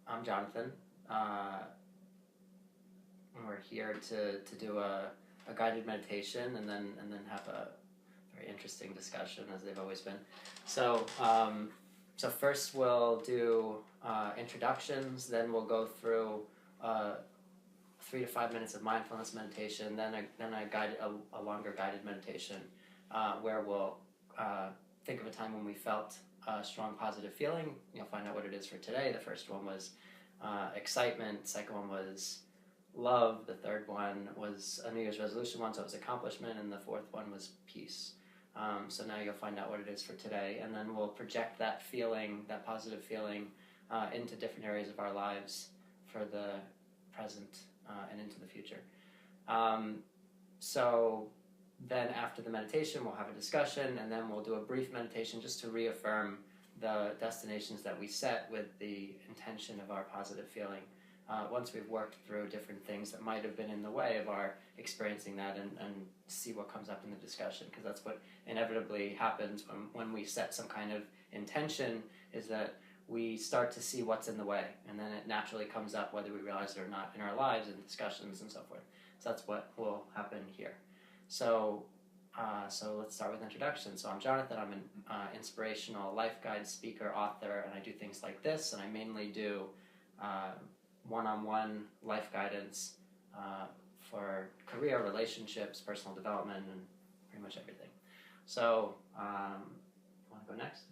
I'm Jonathan. We're here to do a guided meditation and then have a very interesting discussion, as they've always been. So so first we'll do introductions, then we'll go through 3 to 5 minutes of mindfulness meditation, then a longer guided meditation where we'll think of a time when we felt a strong positive feeling. You'll find out what it is for today. The first one was excitement. Second one was love. The third one was a New Year's resolution one, so it was accomplishment. And the fourth one was peace. So now you'll find out what it is for today, and then we'll project that feeling, that positive feeling, into different areas of our lives for the present and into the future. So then after the meditation, we'll have a discussion, and then we'll do a brief meditation just to reaffirm the destinations that we set with the intention of our positive feeling. Once we've worked through different things that might have been in the way of our experiencing that, and see what comes up in the discussion, because that's what inevitably happens when we set some kind of intention, is that we start to see what's in the way, and then it naturally comes up whether we realize it or not in our lives and discussions and so forth. So that's what will happen here. So let's start with introduction. So I'm Jonathan. I'm an inspirational life guide, speaker, author, and I do things like this, and I mainly do one-on-one life guidance for career, relationships, personal development, and pretty much everything. So, want to go next?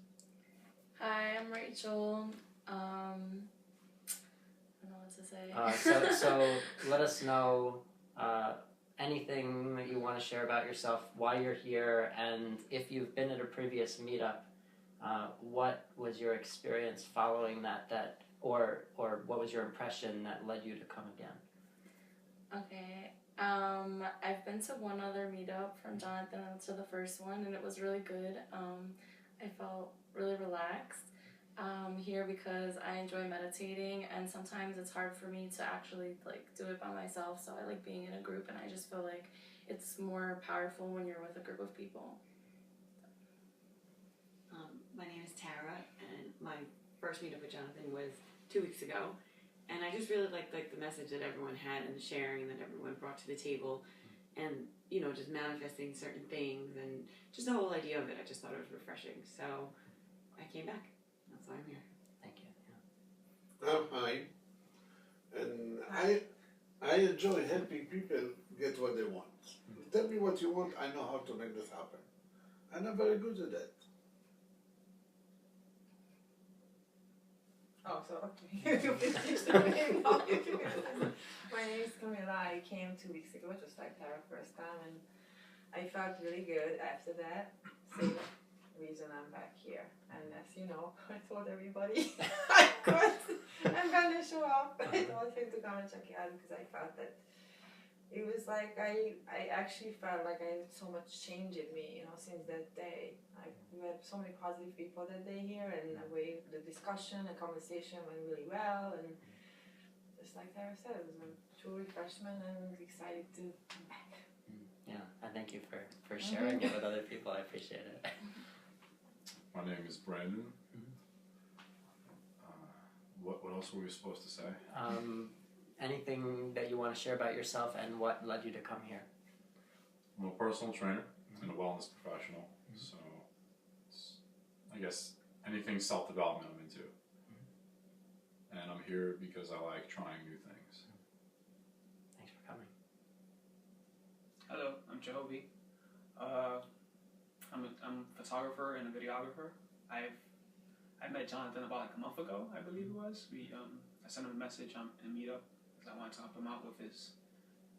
Hi, I'm Rachel. I don't know what to say. So let us know anything that you want to share about yourself, why you're here, and if you've been at a previous meetup, what was your experience following that, or what was your impression that led you to come again? Okay. I've been to one other meetup from Jonathan. I went to the first one, and it was really good. I felt really relaxed here because I enjoy meditating, and sometimes it's hard for me to actually do it by myself. So I like being in a group, and I just feel like it's more powerful when you're with a group of people. My name is Tara, and my first meetup with Jonathan was 2 weeks ago, and I just really liked the message that everyone had and the sharing that everyone brought to the table, and just manifesting certain things, and just the whole idea of it. I just thought it was refreshing, so I came back. That's why I'm here. Thank you. Hi, and I enjoy helping people get what they want. Tell me what you want, I know how to make this happen. And I'm very good at that. Oh, so okay. My name is Camilla. I came 2 weeks ago, just like Tara first time, and I felt really good after that. So the reason I'm back here. And as you know, I told everybody I'm gonna show up. I told him to come and check it out because I felt that it was like I actually felt like I had so much change in me, since that day. We had so many positive people that day here, and the discussion, the conversation went really well, and just like Tara said, it was a true refreshment, and excited to come back. Yeah, and thank you for sharing it with other people. I appreciate it. My name is Brandon. What else were we supposed to say? Anything that you want to share about yourself and what led you to come here? I'm a personal trainer and a wellness professional, so I guess anything self-development I'm into. And I'm here because I like trying new things. Thanks for coming. Hello, I'm Jahobi. I'm a photographer and a videographer. I met Jonathan about a month ago, I believe it was. I sent him a message on a meetup because I wanted to help him out with his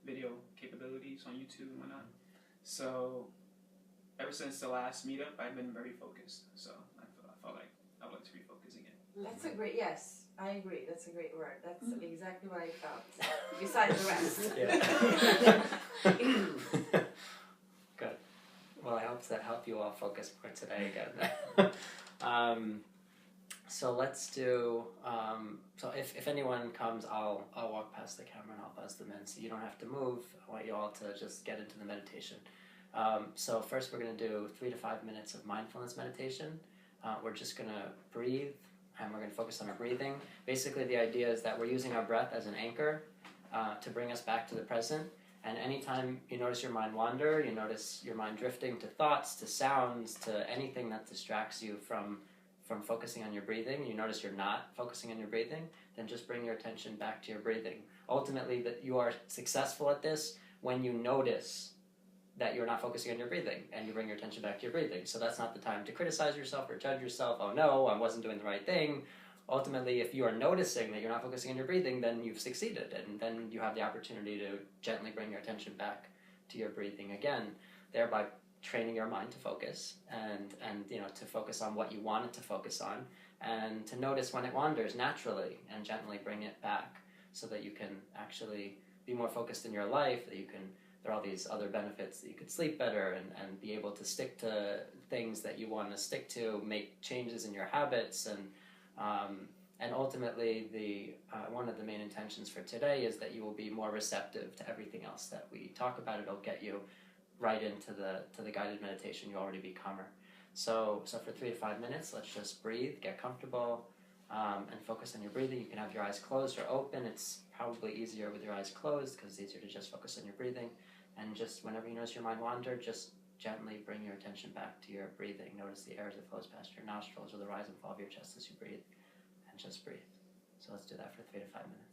video capabilities on YouTube and whatnot. So ever since the last meetup, I've been very focused. So I felt like I would like to refocus again. That's a great, yes, I agree. That's a great word. That's exactly what I felt. Besides the rest. Yeah. Good. Well, I hope that helped you all focus more today again. So let's do. So if anyone comes, I'll walk past the camera and I'll buzz them in. So you don't have to move. I want you all to just get into the meditation. So first, we're going to do 3 to 5 minutes of mindfulness meditation. We're just going to breathe and we're going to focus on our breathing. Basically, the idea is that we're using our breath as an anchor to bring us back to the present. And anytime you notice your mind wander, you notice your mind drifting to thoughts, to sounds, to anything that distracts you from focusing on your breathing, you notice you're not focusing on your breathing, then just bring your attention back to your breathing. Ultimately, that you are successful at this when you notice that you're not focusing on your breathing and you bring your attention back to your breathing. So that's not the time to criticize yourself or judge yourself. Oh no, I wasn't doing the right thing. Ultimately, if you are noticing that you're not focusing on your breathing, then you've succeeded, and then you have the opportunity to gently bring your attention back to your breathing again, thereby training your mind to focus and to focus on what you want it to focus on, and to notice when it wanders naturally and gently bring it back so that you can actually be more focused in your life, that you can, there are all these other benefits, that you could sleep better and be able to stick to things that you want to stick to, make changes in your habits, and ultimately the one of the main intentions for today is that you will be more receptive to everything else that we talk about. It'll get you right into the guided meditation. You already become her. So for 3 to 5 minutes, let's just breathe, get comfortable, and focus on your breathing. You can have your eyes closed or open. It's probably easier with your eyes closed because it's easier to just focus on your breathing. And just whenever you notice your mind wander, just gently bring your attention back to your breathing. Notice the air as it flows past your nostrils or the rise and fall of your chest as you breathe. And just breathe. So let's do that for 3 to 5 minutes.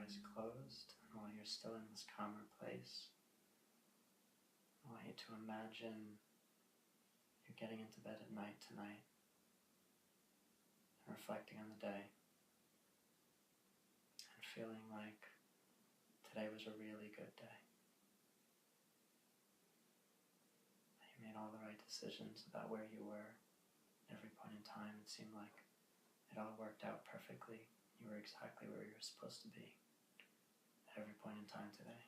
eyes closed, and while you're still in this calmer place, I want you to imagine you're getting into bed at night tonight and reflecting on the day and feeling like today was a really good day. You made all the right decisions about where you were. At every point in time, it seemed like it all worked out perfectly. You were exactly where you were supposed to be at every point in time today.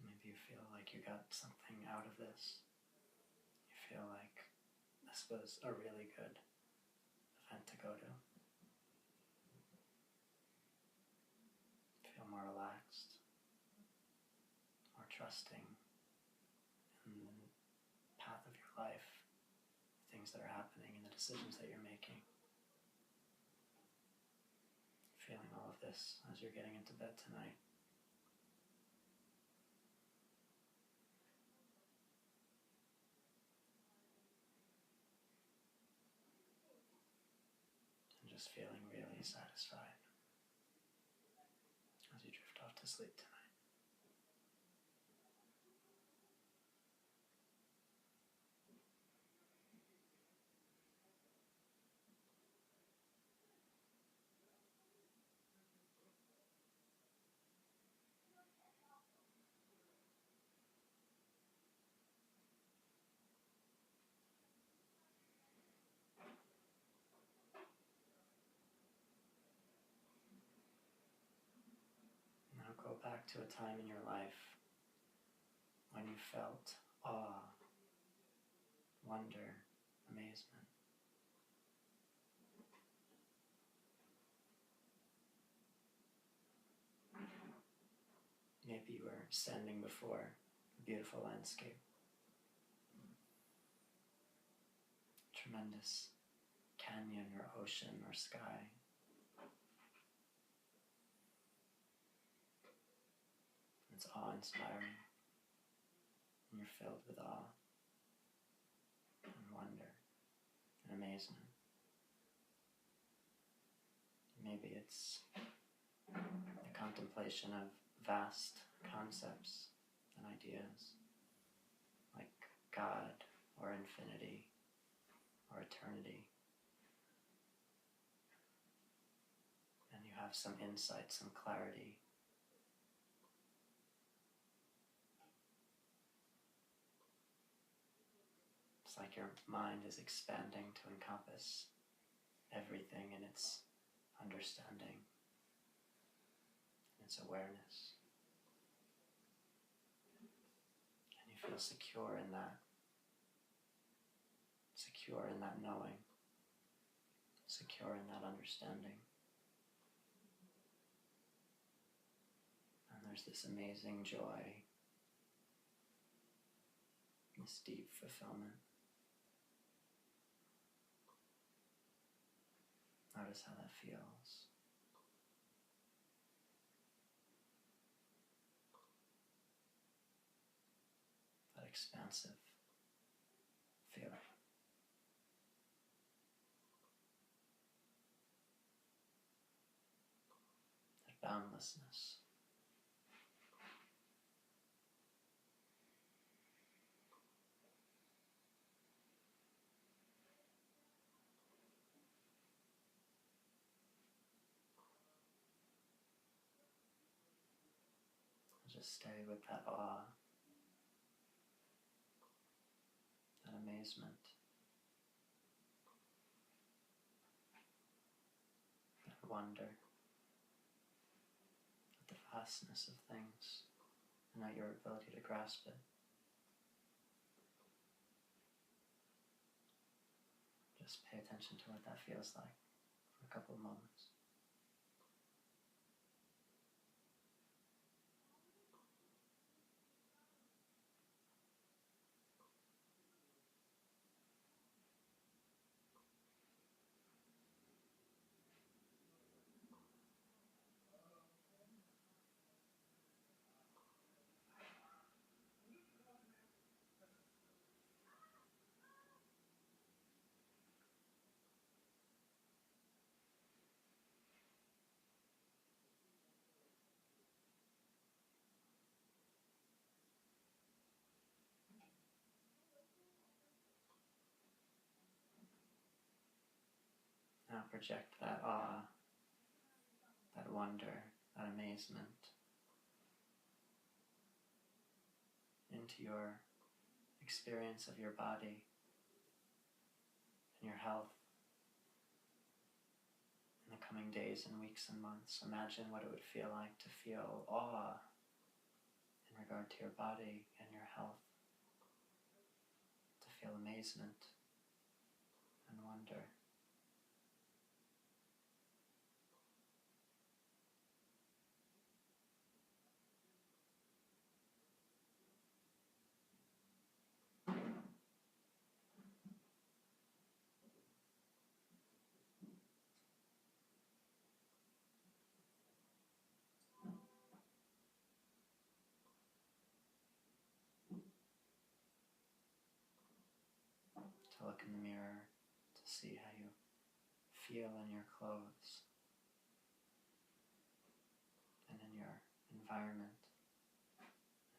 Maybe you feel like you got something out of this. You feel like this was a really good event to go to. Feel more relaxed, more trusting in the path of your life, the things that are happening, and the decisions that you're making. Feeling all of this as you're getting into bed tonight. And just feeling really satisfied as you drift off to sleep tonight. Now go back to a time in your life when you felt awe, wonder, amazement. Maybe you were standing before a beautiful landscape, tremendous canyon or ocean or sky. It's awe-inspiring, and you're filled with awe and wonder and amazement. Maybe it's the contemplation of vast concepts and ideas like God or infinity or eternity. And you have some insight, some clarity. It's like your mind is expanding to encompass everything in its understanding, its awareness. And you feel secure in that knowing, secure in that understanding. And there's this amazing joy, this deep fulfillment. Notice how that feels. That expansive feeling. That boundlessness. Just stay with that awe, that amazement, that wonder at the vastness of things and at your ability to grasp it. Just pay attention to what that feels like for a couple of moments. project that awe, that wonder, that amazement into your experience of your body and your health in the coming days and weeks and months. Imagine what it would feel like to feel awe in regard to your body and your health, to feel amazement and wonder. To look in the mirror, to see how you feel in your clothes and in your environment,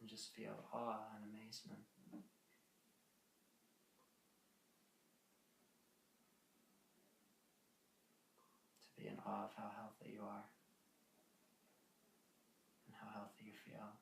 and just feel awe and amazement. To be in awe of how healthy you are and how healthy you feel.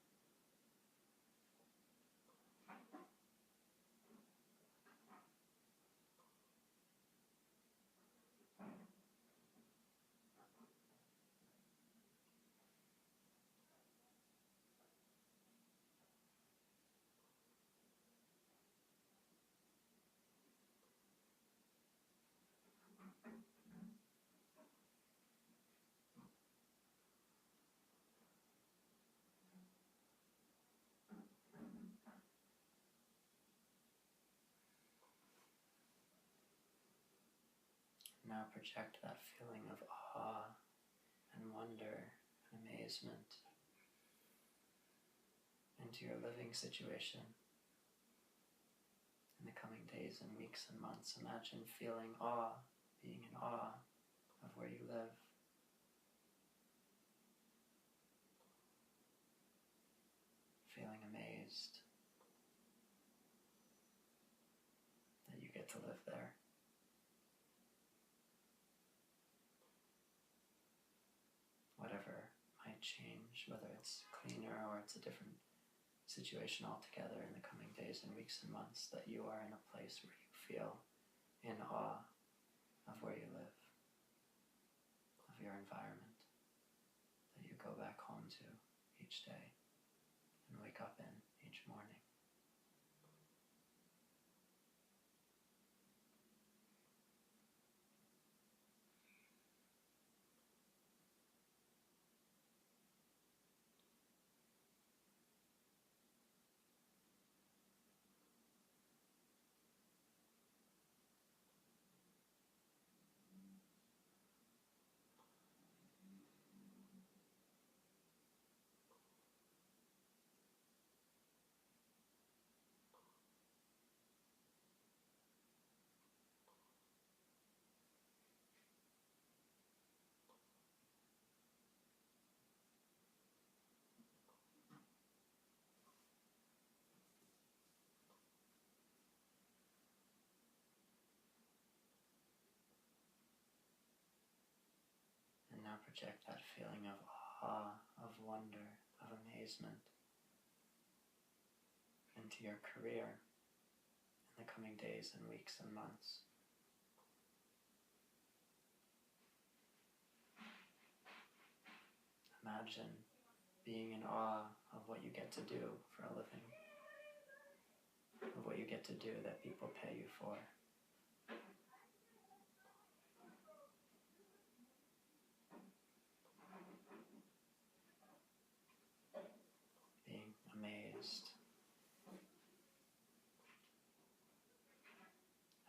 Now project that feeling of awe and wonder and amazement into your living situation in the coming days and weeks and months. Imagine feeling awe, being in awe of where you live. Feeling amazed that you get to live there. Whatever might change, whether it's cleaner or it's a different situation altogether in the coming days and weeks and months, that you are in a place where you feel in awe of where you live, of your environment, that you go back home to each day and wake up in each morning. And now project that feeling of awe, of wonder, of amazement into your career in the coming days and weeks and months. Imagine being in awe of what you get to do for a living, of what you get to do that people pay you for. Being amazed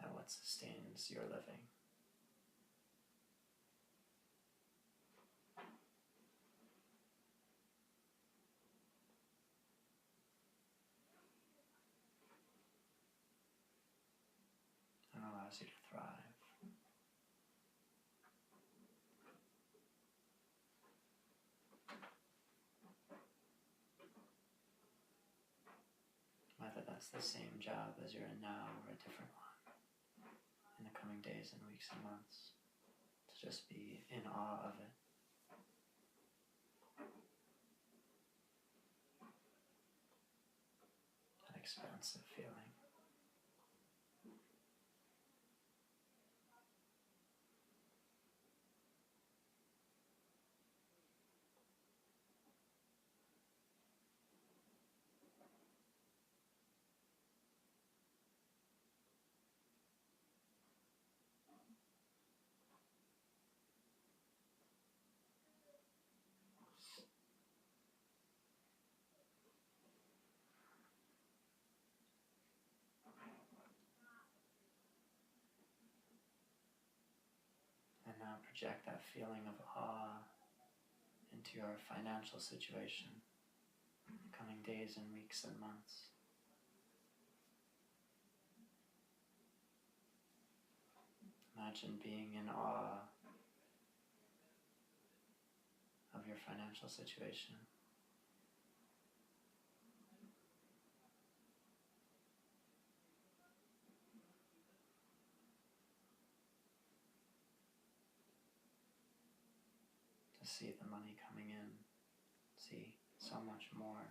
at what sustains your living. And allows you to thrive. Whether that's the same job as you're in now or a different one in the coming days and weeks and months, to to just be in awe of it. That expansive feeling. And now project that feeling of awe into your financial situation, the coming days and weeks and months. Imagine being in awe of your financial situation. To see the money coming in, see so much more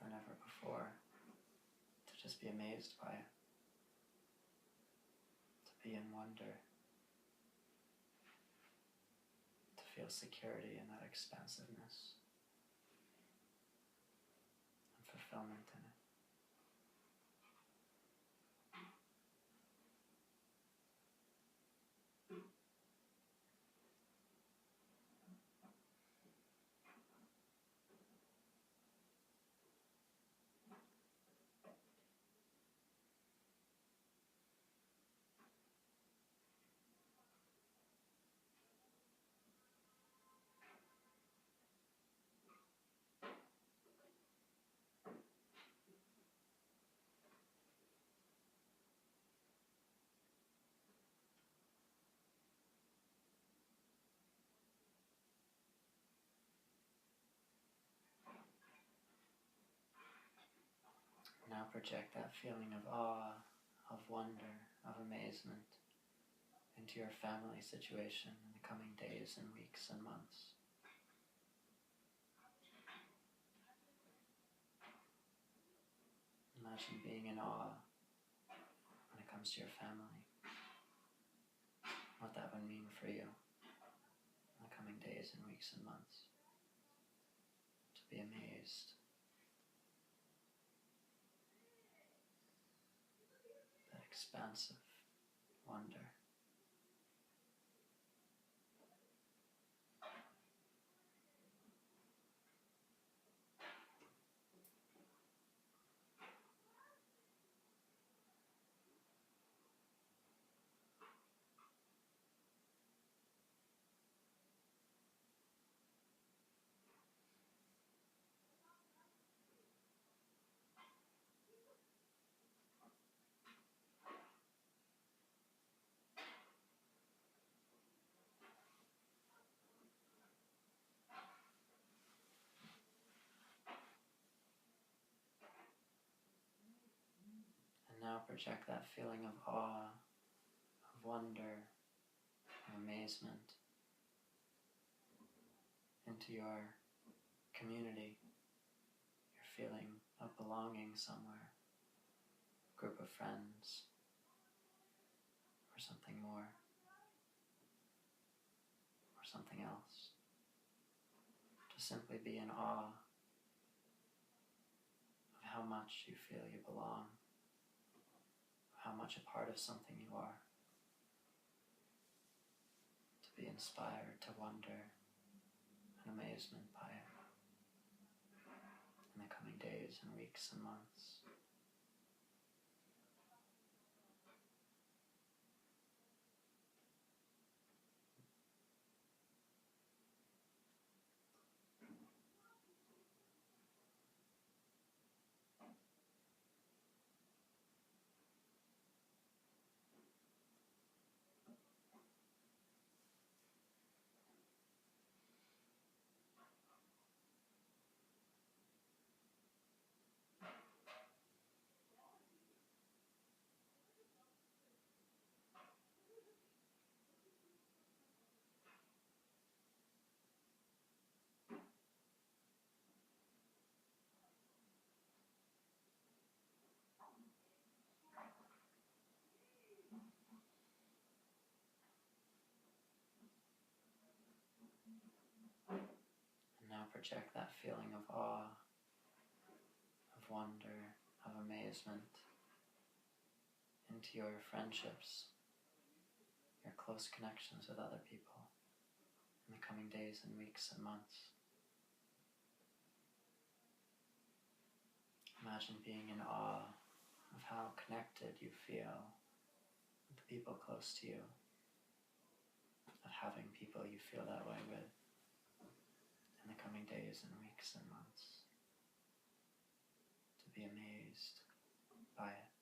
than ever before. To just be amazed by it. To be in wonder. To feel security in that expansiveness and fulfillment in it. Now project that feeling of awe, of wonder, of amazement into your family situation in the coming days and weeks and months. Imagine being in awe when it comes to your family, what that would mean for you in the coming days and weeks and months. To be amazed. That expansive wonder. And now project that feeling of awe, of wonder, of amazement into your community, your feeling of belonging somewhere, group of friends, or something more, or something else. To simply be in awe of how much you feel you belong, how much a part of something you are. To be inspired, to wonder, and amazement by it in the coming days and weeks and months. project that feeling of awe, of wonder, of amazement into your friendships, your close connections with other people in the coming days and weeks and months. Imagine being in awe of how connected you feel with the people close to you, of having people you feel that way with in the coming days and weeks and months. To be amazed by it.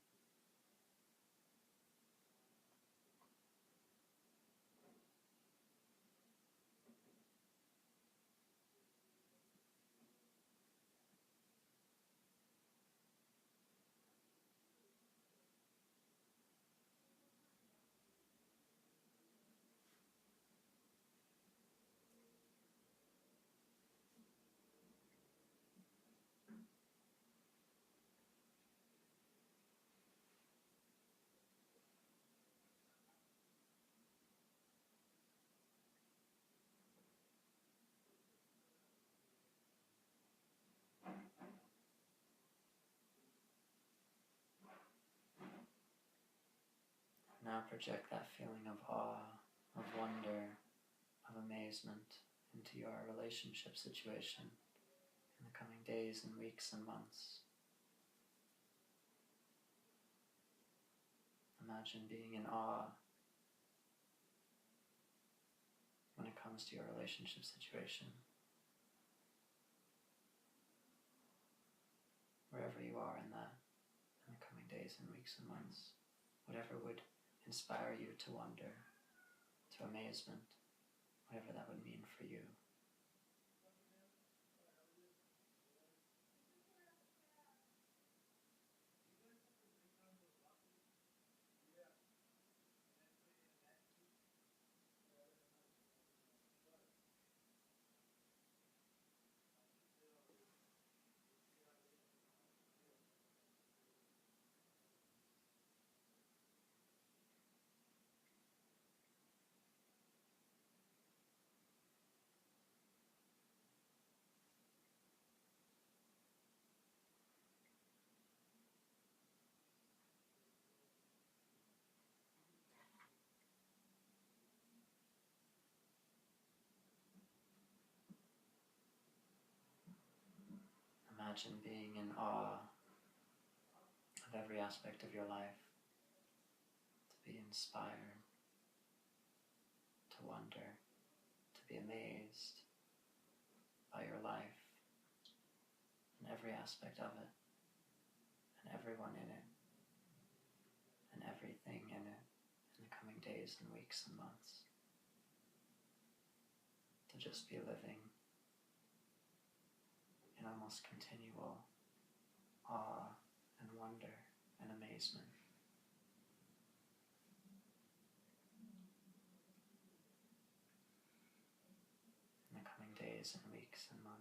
Now project that feeling of awe, of wonder, of amazement into your relationship situation in the coming days and weeks and months. Imagine being in awe when it comes to your relationship situation. Wherever you are in that, in the coming days and weeks and months, whatever would inspire you to wonder, to amazement, whatever that would mean for you. Imagine being in awe of every aspect of your life, to be inspired, to wonder, to be amazed by your life and every aspect of it, and everyone in it, and everything in it in the coming days and weeks and months. To just be living in almost continual awe and wonder and amazement. In the coming days and weeks and months.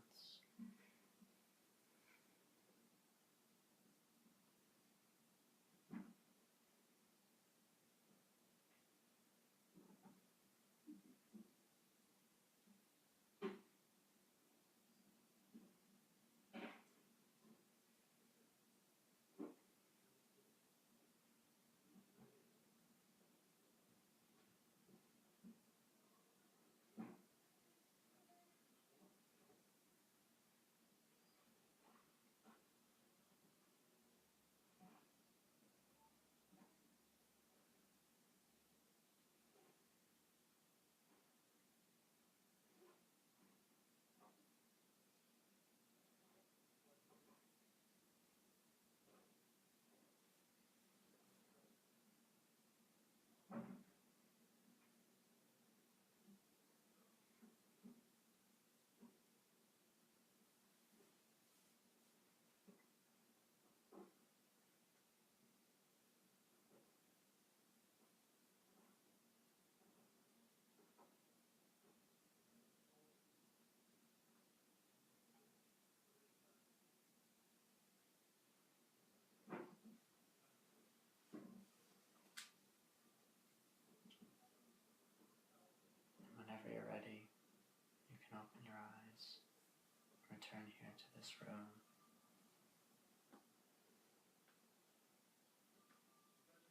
this room.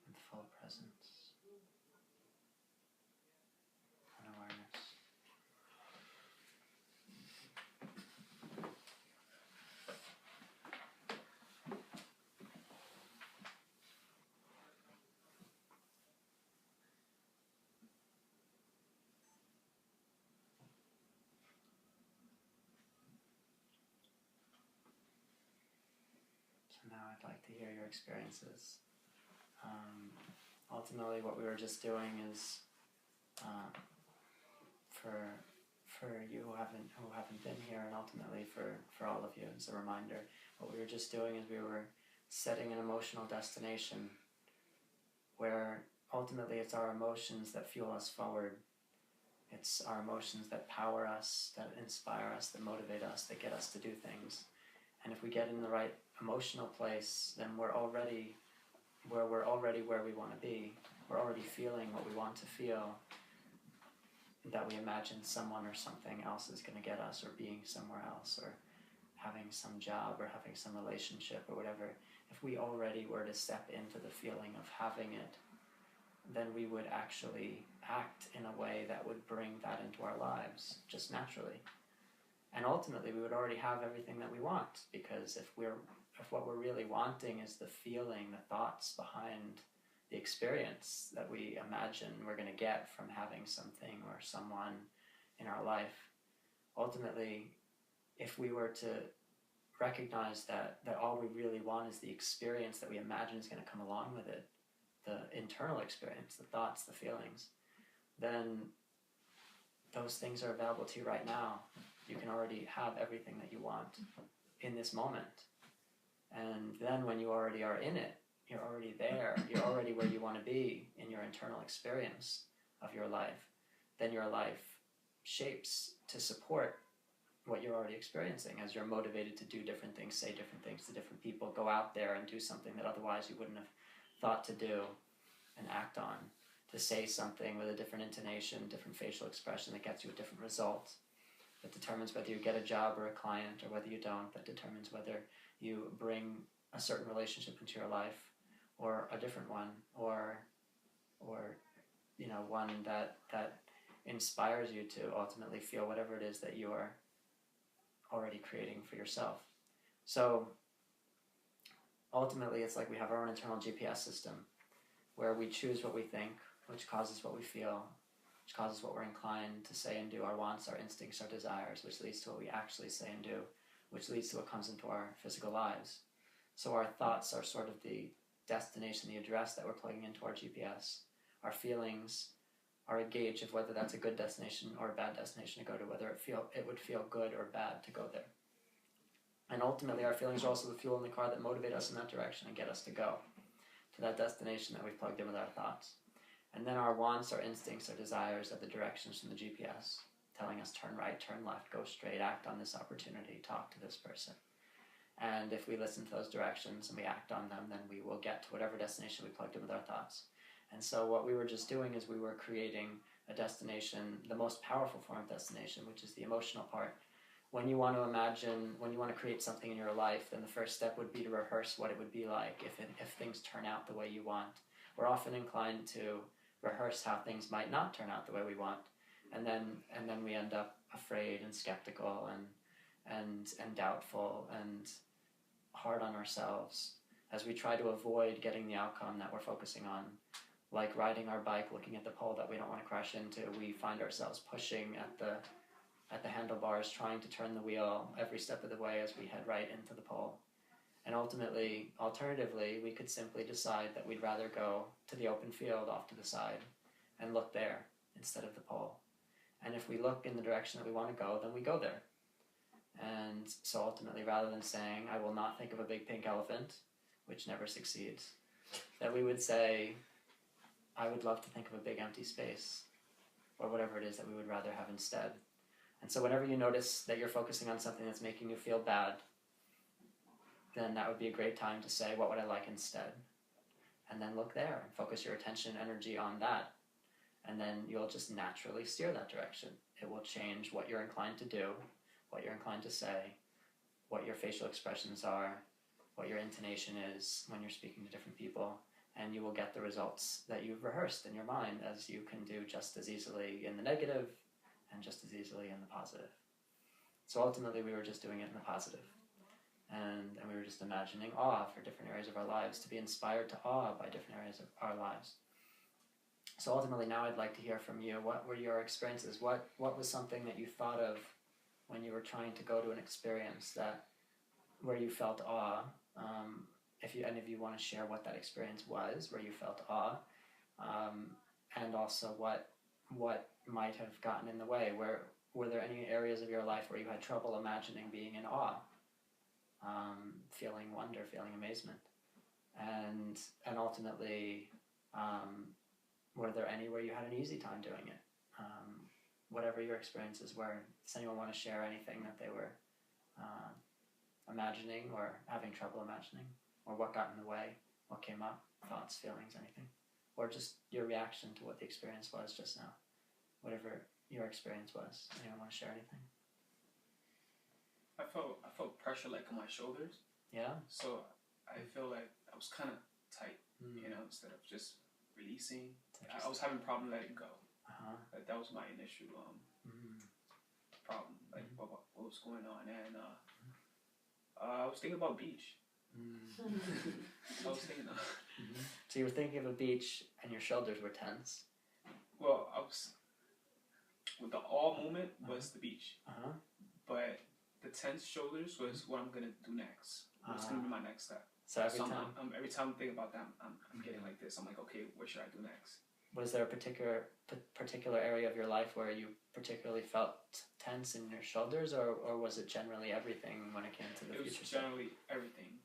With full presence and awareness. So now I'd like to hear your experiences. Ultimately, what we were just doing is, for you who haven't been here, and ultimately for all of you as a reminder, what we were just doing is we were setting an emotional destination where ultimately it's our emotions that fuel us forward. It's our emotions that power us, that inspire us, that motivate us, that get us to do things. And if we get in the right emotional place, then we're already where we want to be. We're already feeling what we want to feel, that we imagine someone or something else is going to get us, or being somewhere else, or having some job, or having some relationship, or whatever. If we already were to step into the feeling of having it, then we would actually act in a way that would bring that into our lives, just naturally. And ultimately, we would already have everything that we want, because if what we're really wanting is the feeling, the thoughts behind the experience that we imagine we're going to get from having something or someone in our life, ultimately, if we were to recognize that all we really want is the experience that we imagine is going to come along with it, the internal experience, the thoughts, the feelings, then those things are available to you right now. You can already have everything that you want in this moment. And then when you already are in it, you're already there, you're already where you want to be in your internal experience of your life, then your life shapes to support what you're already experiencing as you're motivated to do different things, say different things to different people, go out there and do something that otherwise you wouldn't have thought to do and act on, to say something with a different intonation, different facial expression that gets you a different result, that determines whether you get a job or a client, or whether you don't, that determines whether you bring a certain relationship into your life, or a different one, or one that inspires you to ultimately feel whatever it is that you are already creating for yourself. So ultimately, it's like we have our own internal GPS system where we choose what we think, which causes what we feel, which causes what we're inclined to say and do, our wants, our instincts, our desires, which leads to what we actually say and do, which leads to what comes into our physical lives. So our thoughts are sort of the destination, the address that we're plugging into our GPS. Our feelings are a gauge of whether that's a good destination or a bad destination to go to, whether it would feel good or bad to go there. And ultimately, our feelings are also the fuel in the car that motivate us in that direction and get us to go to that destination that we've plugged in with our thoughts. And then our wants, our instincts, our desires are the directions from the GPS, telling us turn right, turn left, go straight, act on this opportunity, talk to this person. And if we listen to those directions and we act on them, then we will get to whatever destination we plugged in with our thoughts. And so what we were just doing is we were creating a destination, the most powerful form of destination, which is the emotional part. When you want to create something in your life, then the first step would be to rehearse what it would be like if things turn out the way you want. We're often inclined to rehearse how things might not turn out the way we want, and then we end up afraid and skeptical and doubtful and hard on ourselves as we try to avoid getting the outcome that we're focusing on. Like riding our bike, looking at the pole that we don't want to crash into, we find ourselves pushing at the handlebars, trying to turn the wheel every step of the way as we head right into the pole. And alternatively, we could simply decide that we'd rather go to the open field off to the side and look there instead of the pole. And if we look in the direction that we want to go, then we go there. And so ultimately, rather than saying, I will not think of a big pink elephant, which never succeeds, that we would say, I would love to think of a big empty space, or whatever it is that we would rather have instead. And so whenever you notice that you're focusing on something that's making you feel bad, then that would be a great time to say, what would I like instead? And then look there and focus your attention and energy on that. And then you'll just naturally steer that direction. It will change what you're inclined to do, what you're inclined to say, what your facial expressions are, what your intonation is when you're speaking to different people, and you will get the results that you've rehearsed in your mind, as you can do just as easily in the negative and just as easily in the positive. So ultimately we were just doing it in the positive. And we were just imagining awe for different areas of our lives, to be inspired to awe by different areas of our lives. So ultimately now I'd like to hear from you. What were your experiences? What was something that you thought of when you were trying to go to an experience where you felt awe? If you want to share what that experience was, where you felt awe, and also what might have gotten in the way. Were there any areas of your life where you had trouble imagining being in awe? Feeling wonder, feeling amazement, and ultimately, were there any where you had an easy time doing it? Whatever your experiences were, does anyone want to share anything that they were imagining or having trouble imagining, or what got in the way, what came up, thoughts, feelings, anything, or just your reaction to what the experience was just now, whatever your experience was. Anyone want to share anything? I felt pressure like on my shoulders. Yeah. So I feel like I was kind of tight, instead of just releasing. I was having a problem letting go. Like that was my initial problem. Like what was going on, and I was thinking about beach. I was thinking. So you were thinking of a beach, and your shoulders were tense. Well, I was. With the all moment was the beach, but the tense shoulders was what I'm gonna do next. What's gonna be my next step? So every time I'm thinking about that, I'm getting like this. I'm like, okay, what should I do next? Was there a particular area of your life where you particularly felt tense in your shoulders, or was it generally everything when it came to the future? It was generally everything.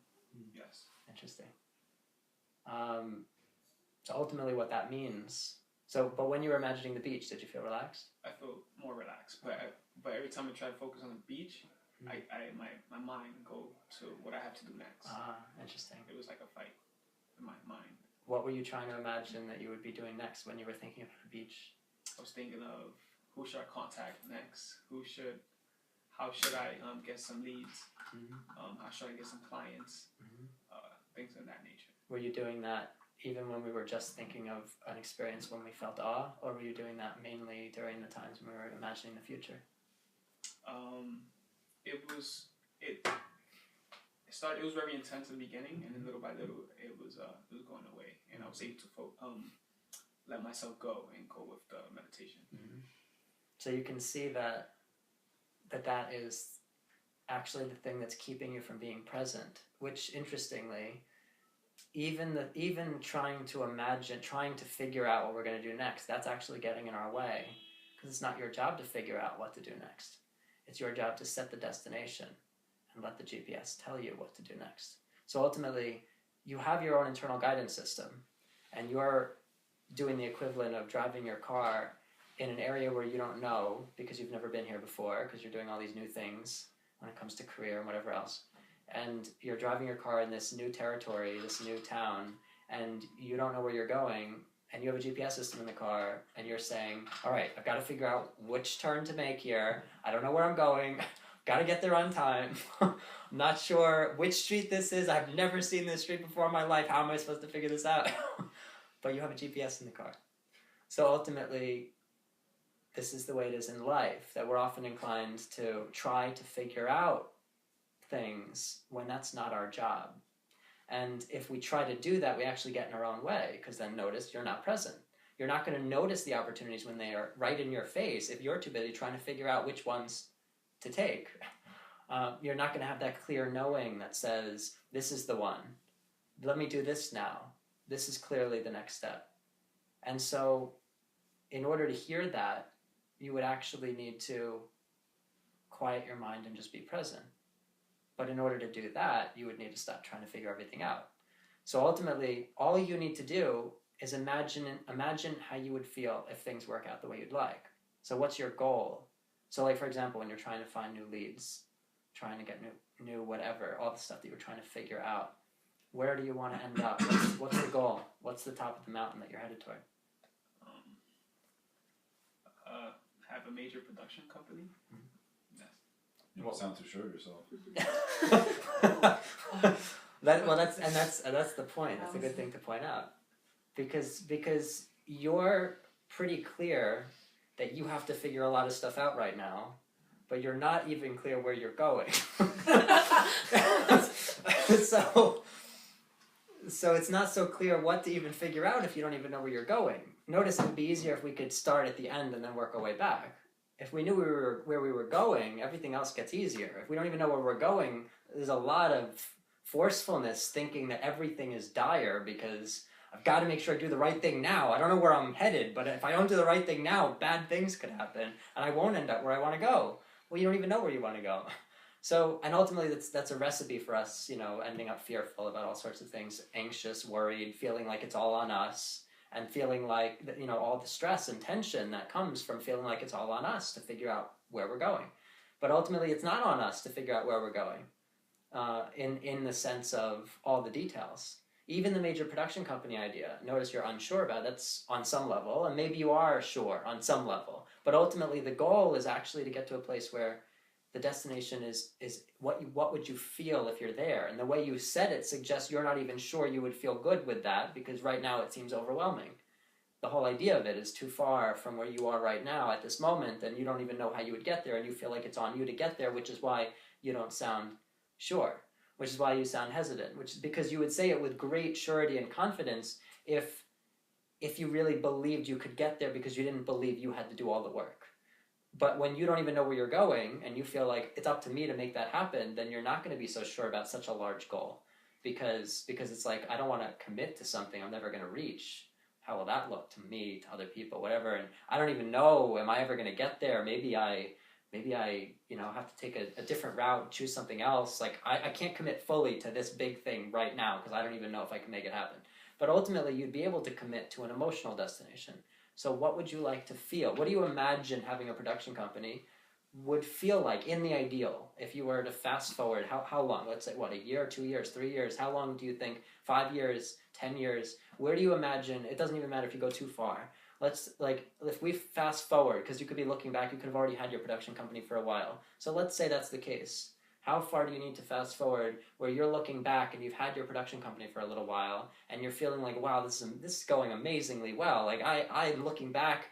Yes. Interesting. So ultimately, what that means. But when you were imagining the beach, did you feel relaxed? I feel more relaxed, but every time I try to focus on the beach, my mind go to what I have to do next. Interesting. It was like a fight in my mind. What were you trying to imagine that you would be doing next when you were thinking of the beach? I was thinking of who should I contact next? How should I get some leads? How should I get some clients? Things of that nature. Were you doing that even when we were just thinking of an experience when we felt awe, or were you doing that mainly during the times when we were imagining the future? It was very intense in the beginning, and then little by little it was going away, and I was able to let myself go and go with the meditation. So you can see that is actually the thing that's keeping you from being present, which interestingly, even trying to figure out what we're going to do next, that's actually getting in our way, because it's not your job to figure out what to do next. It's your job to set the destination and let the GPS tell you what to do next. So ultimately, you have your own internal guidance system, and you're doing the equivalent of driving your car in an area where you don't know, because you've never been here before, because you're doing all these new things when it comes to career and whatever else. And you're driving your car in this new territory, this new town, and you don't know where you're going, and you have a GPS system in the car, and you're saying, all right, I've got to figure out which turn to make here. I don't know where I'm going. Got to get there on time. I'm not sure which street this is. I've never seen this street before in my life. How am I supposed to figure this out? But you have a GPS in the car. So ultimately, this is the way it is in life, that we're often inclined to try to figure out things when that's not our job. And if we try to do that, we actually get in our own way, because then notice you're not present. You're not going to notice the opportunities when they are right in your face if you're too busy trying to figure out which ones to take. You're not going to have that clear knowing that says, this is the one. Let me do this now. This is clearly the next step. And so in order to hear that, you would actually need to quiet your mind and just be present. But in order to do that, you would need to stop trying to figure everything out. So ultimately, all you need to do is imagine how you would feel if things work out the way you'd like. So what's your goal? So like, for example, when you're trying to find new leads, trying to get new whatever, all the stuff that you're trying to figure out, where do you want to end up? What's the goal? What's the top of the mountain that you're headed toward? Have a major production company. Yes. You don't sound too sure of yourself. That's the point. That's a good thing to point out, because you're pretty clear that you have to figure a lot of stuff out right now, but you're not even clear where you're going. So it's not so clear what to even figure out if you don't even know where you're going. Notice it would be easier if we could start at the end and then work our way back. If we knew where we were going, everything else gets easier. If we don't even know where we're going, there's a lot of forcefulness thinking that everything is dire because I've got to make sure I do the right thing now. I don't know where I'm headed, but if I don't do the right thing now, bad things could happen and I won't end up where I want to go. Well, you don't even know where you want to go. So, and ultimately that's a recipe for us, ending up fearful about all sorts of things, anxious, worried, feeling like it's all on us, and feeling like, all the stress and tension that comes from feeling like it's all on us to figure out where we're going. But ultimately, it's not on us to figure out where we're going, in the sense of all the details. Even the major production company idea, notice you're unsure about, that's on some level, and maybe you are sure on some level. But ultimately, the goal is actually to get to a place where the destination is what would you feel if you're there? And the way you said it suggests you're not even sure you would feel good with that, because right now it seems overwhelming. The whole idea of it is too far from where you are right now at this moment, and you don't even know how you would get there, and you feel like it's on you to get there, which is why you don't sound sure, which is why you sound hesitant, which is because you would say it with great surety and confidence if you really believed you could get there because you didn't believe you had to do all the work. But when you don't even know where you're going and you feel like it's up to me to make that happen, then you're not going to be so sure about such a large goal, because it's like, I don't want to commit to something I'm never going to reach. How will that look to me, to other people, whatever? And I don't even know, am I ever going to get there? Maybe I have to take a different route, choose something else. Like I can't commit fully to this big thing right now because I don't even know if I can make it happen. But ultimately, you'd be able to commit to an emotional destination. So what would you like to feel? What do you imagine having a production company would feel like in the ideal? If you were to fast forward, how long? Let's say, a year, 2 years, 3 years? How long do you think? 5 years, 10 years? Where do you imagine? It doesn't even matter if you go too far. If we fast forward, because you could be looking back, you could have already had your production company for a while. So let's say that's the case. How far do you need to fast forward where you're looking back and you've had your production company for a little while and you're feeling like, wow, this is going amazingly well. Like I'm looking back,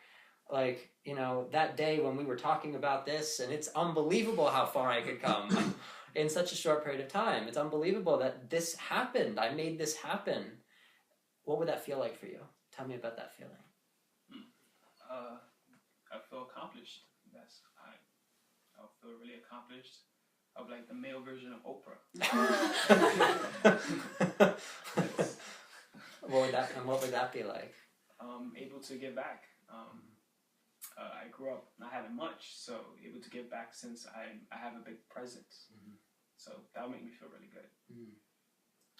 that day when we were talking about this, and it's unbelievable how far I could come in such a short period of time. It's unbelievable that this happened. I made this happen. What would that feel like for you? Tell me about that feeling. I feel accomplished. I feel really accomplished. Of like the male version of Oprah. What would that be like? Able to give back. I grew up not having much, so able to give back since I have a big presence. Mm-hmm. So that'll make me feel really good.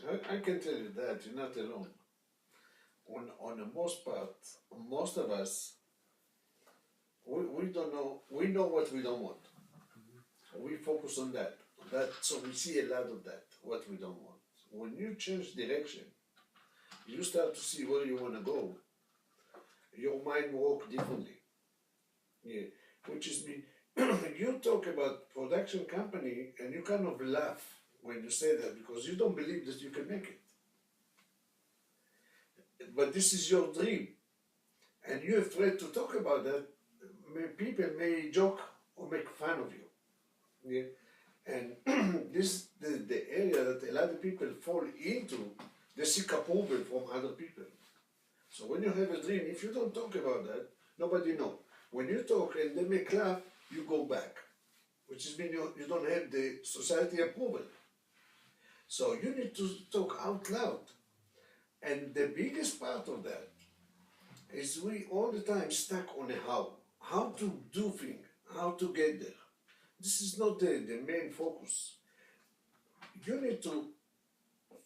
I can tell you that you're not alone. On the most part, most of us, we don't know. We know what we don't want. We focus on that, so we see a lot of that, what we don't want. When you change direction, you start to see where you want to go. Your mind works differently. Yeah. Which is you talk about production company and you kind of laugh when you say that because you don't believe that you can make it. But this is your dream. And you're afraid to talk about that. People may joke or make fun of you. Yeah. And this is the area that a lot of people fall into. They seek approval from other people. So when you have a dream, if you don't talk about that, nobody knows. When you talk and they make laugh, you go back, which is mean you don't have the society approval. So you need to talk out loud. And the biggest part of that is we all the time stuck on a how to do things, how to get there. This is not the main focus. You need to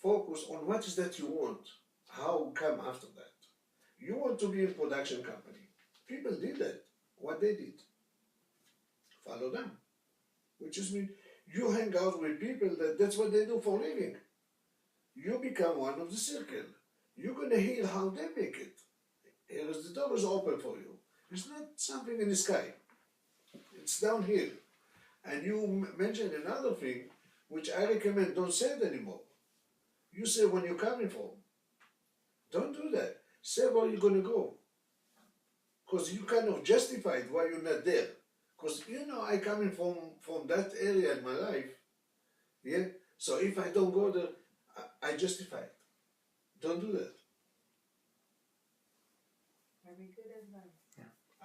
focus on what is that you want, how come after that. You want to be a production company. People did that, what they did. Follow them. Which is mean, you hang out with people that's what they do for a living. You become one of the circle. You're going to hear how they make it. Here is the door is open for you. It's not something in the sky. It's down here. And you mentioned another thing, which I recommend, don't say it anymore. You say when you're coming from. Don't do that. Say where you're gonna go. Because you kind of justified why you're not there. Because I coming from that area in my life. Yeah? So if I don't go there, I justify it. Don't do that. Very good advice.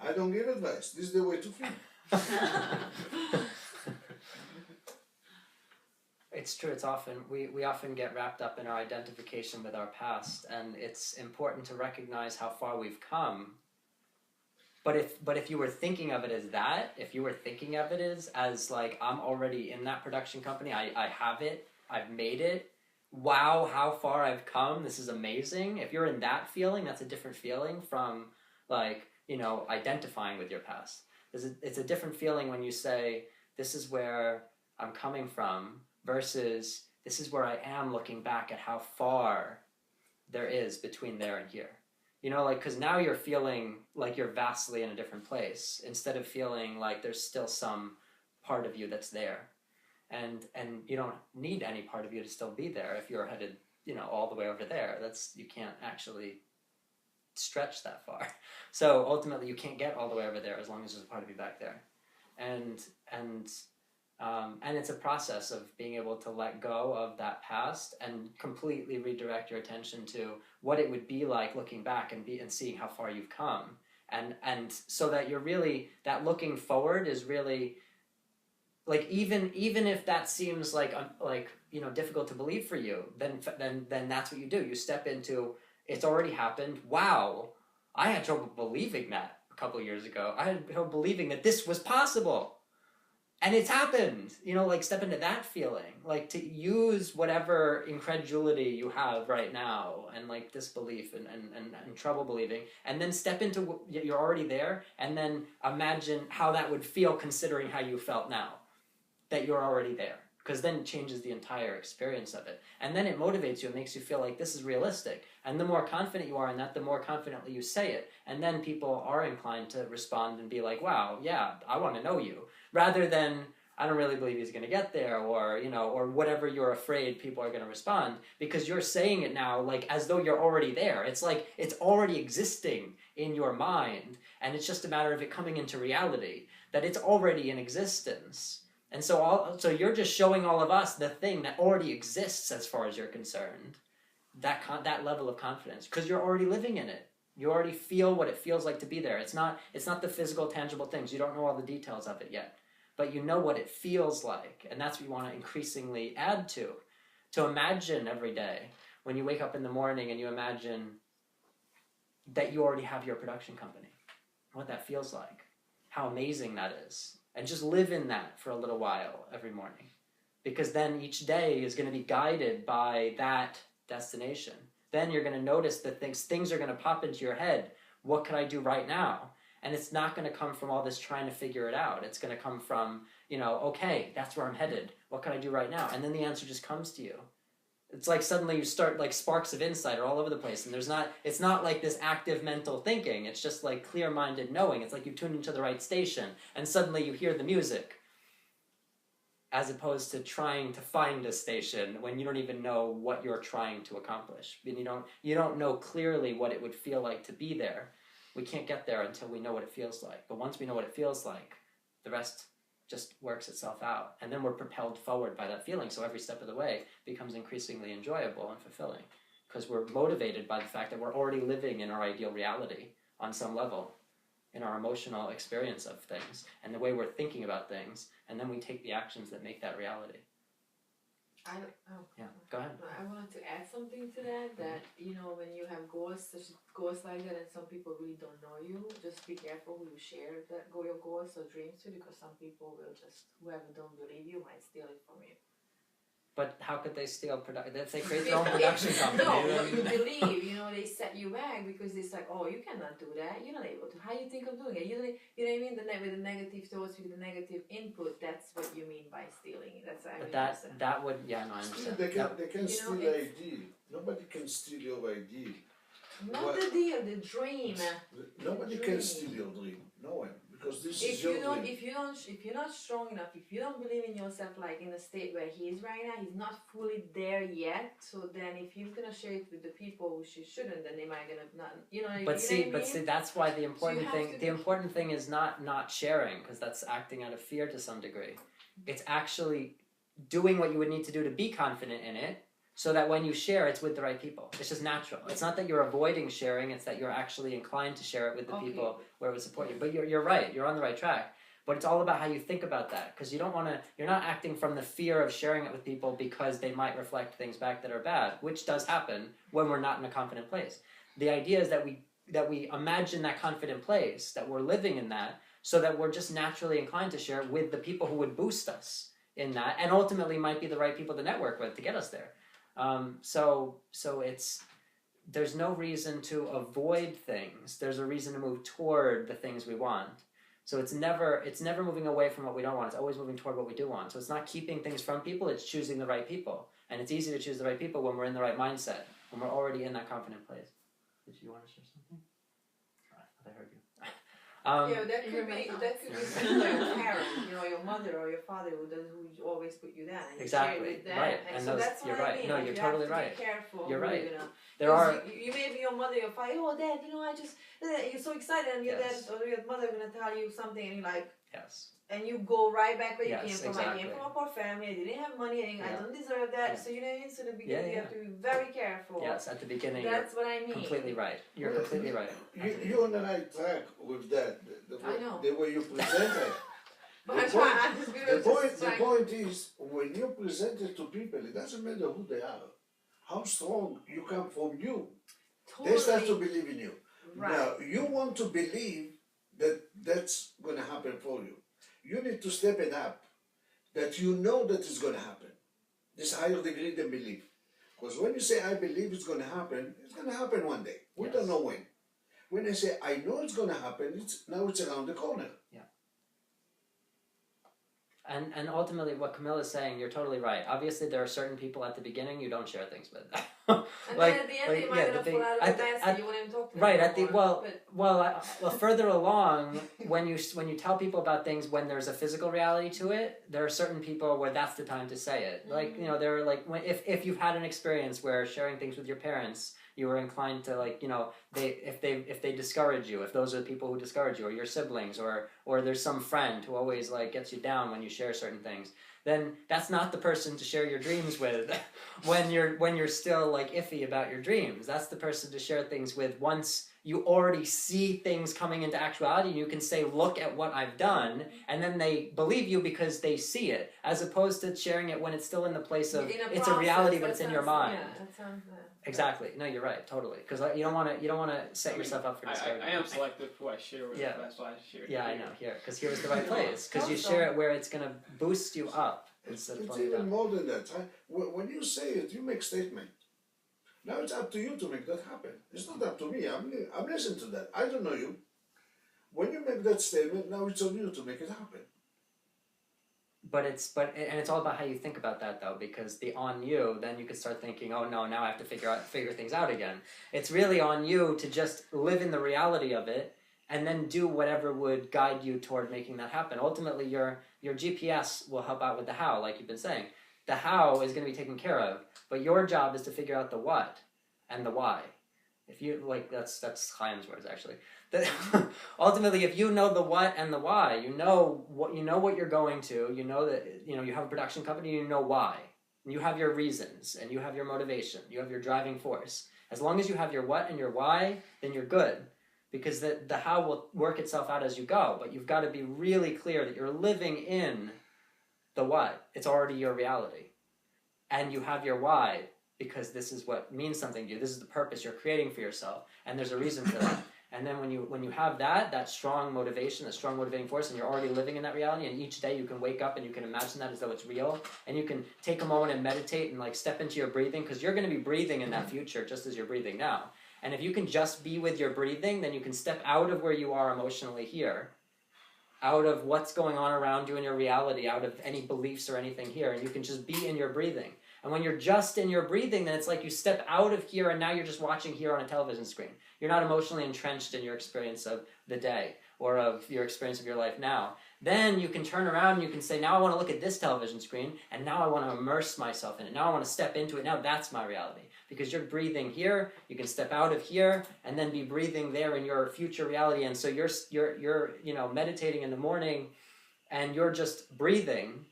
I don't give advice. This is the way to feel. It's true. It's often we often get wrapped up in our identification with our past, and it's important to recognize how far we've come. But if you were thinking of it as that, if you were thinking of it as like, I'm already in that production company, I have it, I've made it, wow, how far I've come, this is amazing. If you're in that feeling, that's a different feeling from like, identifying with your past. It's a different feeling when you say, this is where I'm coming from, versus this is where I am looking back at how far there is between there and here. Because now you're feeling like you're vastly in a different place, instead of feeling like there's still some part of you that's there. And you don't need any part of you to still be there if you're headed, all the way over there. You can't actually stretch that far. So ultimately you can't get all the way over there as long as there's a part of you back there. And it's a process of being able to let go of that past and completely redirect your attention to what it would be like looking back and seeing how far you've come. And so that you're really, that looking forward is really, like, even if that seems like difficult to believe for you, then that's what you do. You step into, it's already happened. Wow, I had trouble believing that a couple of years ago. I had trouble believing that this was possible. And it's happened, step into that feeling, to use whatever incredulity you have right now and disbelief and trouble believing, and then step into, you're already there, and then imagine how that would feel considering how you felt now, that you're already there. Because then it changes the entire experience of it. And then it motivates you and makes you feel like this is realistic. And the more confident you are in that, the more confidently you say it. And then people are inclined to respond and be like, wow, yeah, I want to know you. Rather than, I don't really believe he's going to get there, or, or whatever you're afraid people are going to respond. Because you're saying it now as though you're already there. It's like it's already existing in your mind. And it's just a matter of it coming into reality. That it's already in existence. And so you're just showing all of us the thing that already exists as far as you're concerned. That level of confidence, because you're already living in it. You already feel what it feels like to be there. It's not the physical, tangible things. You don't know all the details of it yet, but you know what it feels like, and that's what you want to increasingly add to. To imagine every day when you wake up in the morning and you imagine that you already have your production company, what that feels like, how amazing that is. And just live in that for a little while every morning. Because then each day is going to be guided by that destination. Then you're going to notice that things are going to pop into your head. What can I do right now? And it's not going to come from all this trying to figure it out. It's going to come from, okay, that's where I'm headed. What can I do right now? And then the answer just comes to you. It's like suddenly you start, sparks of insight are all over the place, and it's not like this active mental thinking. It's just clear-minded knowing. It's like you tune into the right station, and suddenly you hear the music, as opposed to trying to find a station when you don't even know what you're trying to accomplish. And you don't know clearly what it would feel like to be there. We can't get there until we know what it feels like. But once we know what it feels like, the rest just works itself out, and then we're propelled forward by that feeling. So every step of the way becomes increasingly enjoyable and fulfilling, because we're motivated by the fact that we're already living in our ideal reality on some level, in our emotional experience of things and the way we're thinking about things, and then we take the actions that make that reality. Yeah, go ahead. I wanted to add something to that, when you have goals like that, and some people really don't know you, just be careful who you share your goals or dreams to, because some people will whoever don't believe you might steal it from you. But how could they steal production? If they create their own production company. No, what you believe, they set you back because it's like, oh, you cannot do that. You're not able to. How you think of doing it? You know what I mean? With the negative thoughts, with the negative input, that's what you mean by stealing. That's what I mean. That would, yeah, no, I understand. They can steal the idea. Nobody can steal your idea. Not the deal, the dream. Nobody can steal your dream. No one. because this If is your you don't, dream. if you're not strong enough, if you don't believe in yourself, like in the state where he is right now, he's not fully there yet. So then, if he's gonna share it with the people who she shouldn't, then they might gonna not, you know. But you know see, what I but mean? see, that's why the important have thing. to The be- important thing is not sharing, because that's acting out of fear to some degree. It's actually doing what you would need to do to be confident in it, so that when you share, it's with the right people. It's just natural. It's not that you're avoiding sharing; it's that you're actually inclined to share it with the Okay. people where it would support you. But you're right. You're on the right track. But it's all about how you think about that, because you don't want to. You're not acting from the fear of sharing it with people because they might reflect things back that are bad, which does happen when we're not in a confident place. The idea is that we imagine that confident place, that we're living in that, so that we're just naturally inclined to share it with the people who would boost us in that, and ultimately might be the right people to network with to get us there. So it's, there's no reason to avoid things. There's a reason to move toward the things we want. So it's never moving away from what we don't want. It's always moving toward what we do want. So it's not keeping things from people. It's choosing the right people. And it's easy to choose the right people when we're in the right mindset, when we're already in that confident place. Did you want to share something? I heard you. Yeah, that could be similar to your parent, you know, your mother or your father who always put you down. And you Exactly, share with them. right. And And so those- that's you're what I right. mean. No, like, you're you totally have to right. Be careful. You're who right. You're gonna, There are. You may be your mother, your father. Oh, Dad, you know, I just you're so excited, and your Yes. dad or your mother gonna tell you something, and you're like. Yes. And you go right back where you Yes, came from. exactly. I came from a poor family. I didn't have money. And I Yeah. don't deserve that. Yeah. So you know, so the beginning Yeah, you yeah. have to be very careful. Yes, at the beginning, That's what I you're mean. completely right. You're completely right. You're on the right track with that. I know. The way you present it. But The I'm trying. point- I'm just The point is, when you present it to people, it doesn't matter who they are, how strong you come from you. They start to believe in you. Right. Now, you want to believe that that's going to happen for you. You need to step it up, that you know that it's going to happen. This higher degree than belief. Because when you say, I believe it's going to happen one day. We Yes. don't know when. When I say, I know it's going to happen, now it's around the corner. And ultimately, what Camilla's saying, you're totally right. Obviously, there are certain people at the beginning you don't share things with. And then at the end, they might yeah, gonna the fall thing- out of at the the- basket. at- You won't even talk to them right at the anymore. well further along, when you tell people about things when there's a physical reality to it, there are certain people where that's the time to say it. Like, you know, there are like, when if you've had an experience where sharing things with your parents, you were inclined to, like, you know, if they discourage you, if those are the people who discourage you, or your siblings, or there's some friend who always like gets you down when you share certain things, then that's not the person to share your dreams with when you're still like iffy about your dreams. That's the person to share things with once you already see things coming into actuality, and you can say, look at what I've done, and then they believe you because they see it, as opposed to sharing it when it's still in the place of, it's a reality but it's in your mind. Yeah, that sounds Exactly. No, you're right. Totally. Because you don't want to set yourself up for discouragement. I am selective who I share with. Yeah. That's why I share. Yeah, I know. Here, because here's the right place. Because you Also- share it where it's gonna boost you up instead of It's pulling you even down. more than that. When you say it, you make statement. Now it's up to you to make that happen. It's not up to me. I'm listening to that. I don't know you. When you make that statement, now it's on you to make it happen. But it's all about how you think about that, though, because the on you, then you could start thinking, oh no, now I have to figure things out again. It's really on you to just live in the reality of it, and then do whatever would guide you toward making that happen. Ultimately, your GPS will help out with the how, like you've been saying. The how is going to be taken care of, but your job is to figure out the what and the why. If you like, that's Chaim's words actually. Ultimately, if you know the what and the why, you know what you're going to. You know that you have a production company. You know why. And you have your reasons, and you have your motivation. You have your driving force. As long as you have your what and your why, then you're good, because the how will work itself out as you go. But you've got to be really clear that you're living in the what. It's already your reality, and you have your why, because this is what means something to you. This is the purpose you're creating for yourself, and there's a reason for that. And then when you have that strong motivation, that strong motivating force, and you're already living in that reality, and each day you can wake up and you can imagine that as though it's real, and you can take a moment and meditate and like step into your breathing, because you're going to be breathing in that future just as you're breathing now. And if you can just be with your breathing, then you can step out of where you are emotionally here, out of what's going on around you in your reality, out of any beliefs or anything here, and you can just be in your breathing. And when you're just in your breathing, then it's like you step out of here and now you're just watching here on a television screen. You're not emotionally entrenched in your experience of the day. or of your experience of your life now. Then you can turn around and you can say, now I want to look at this television screen, and now I want to immerse myself in it. Now I want to step into it. Now that's my reality. Because you're breathing here, you can step out of here, and then be breathing there in your future reality. And so you're meditating in the morning, and you're just breathing,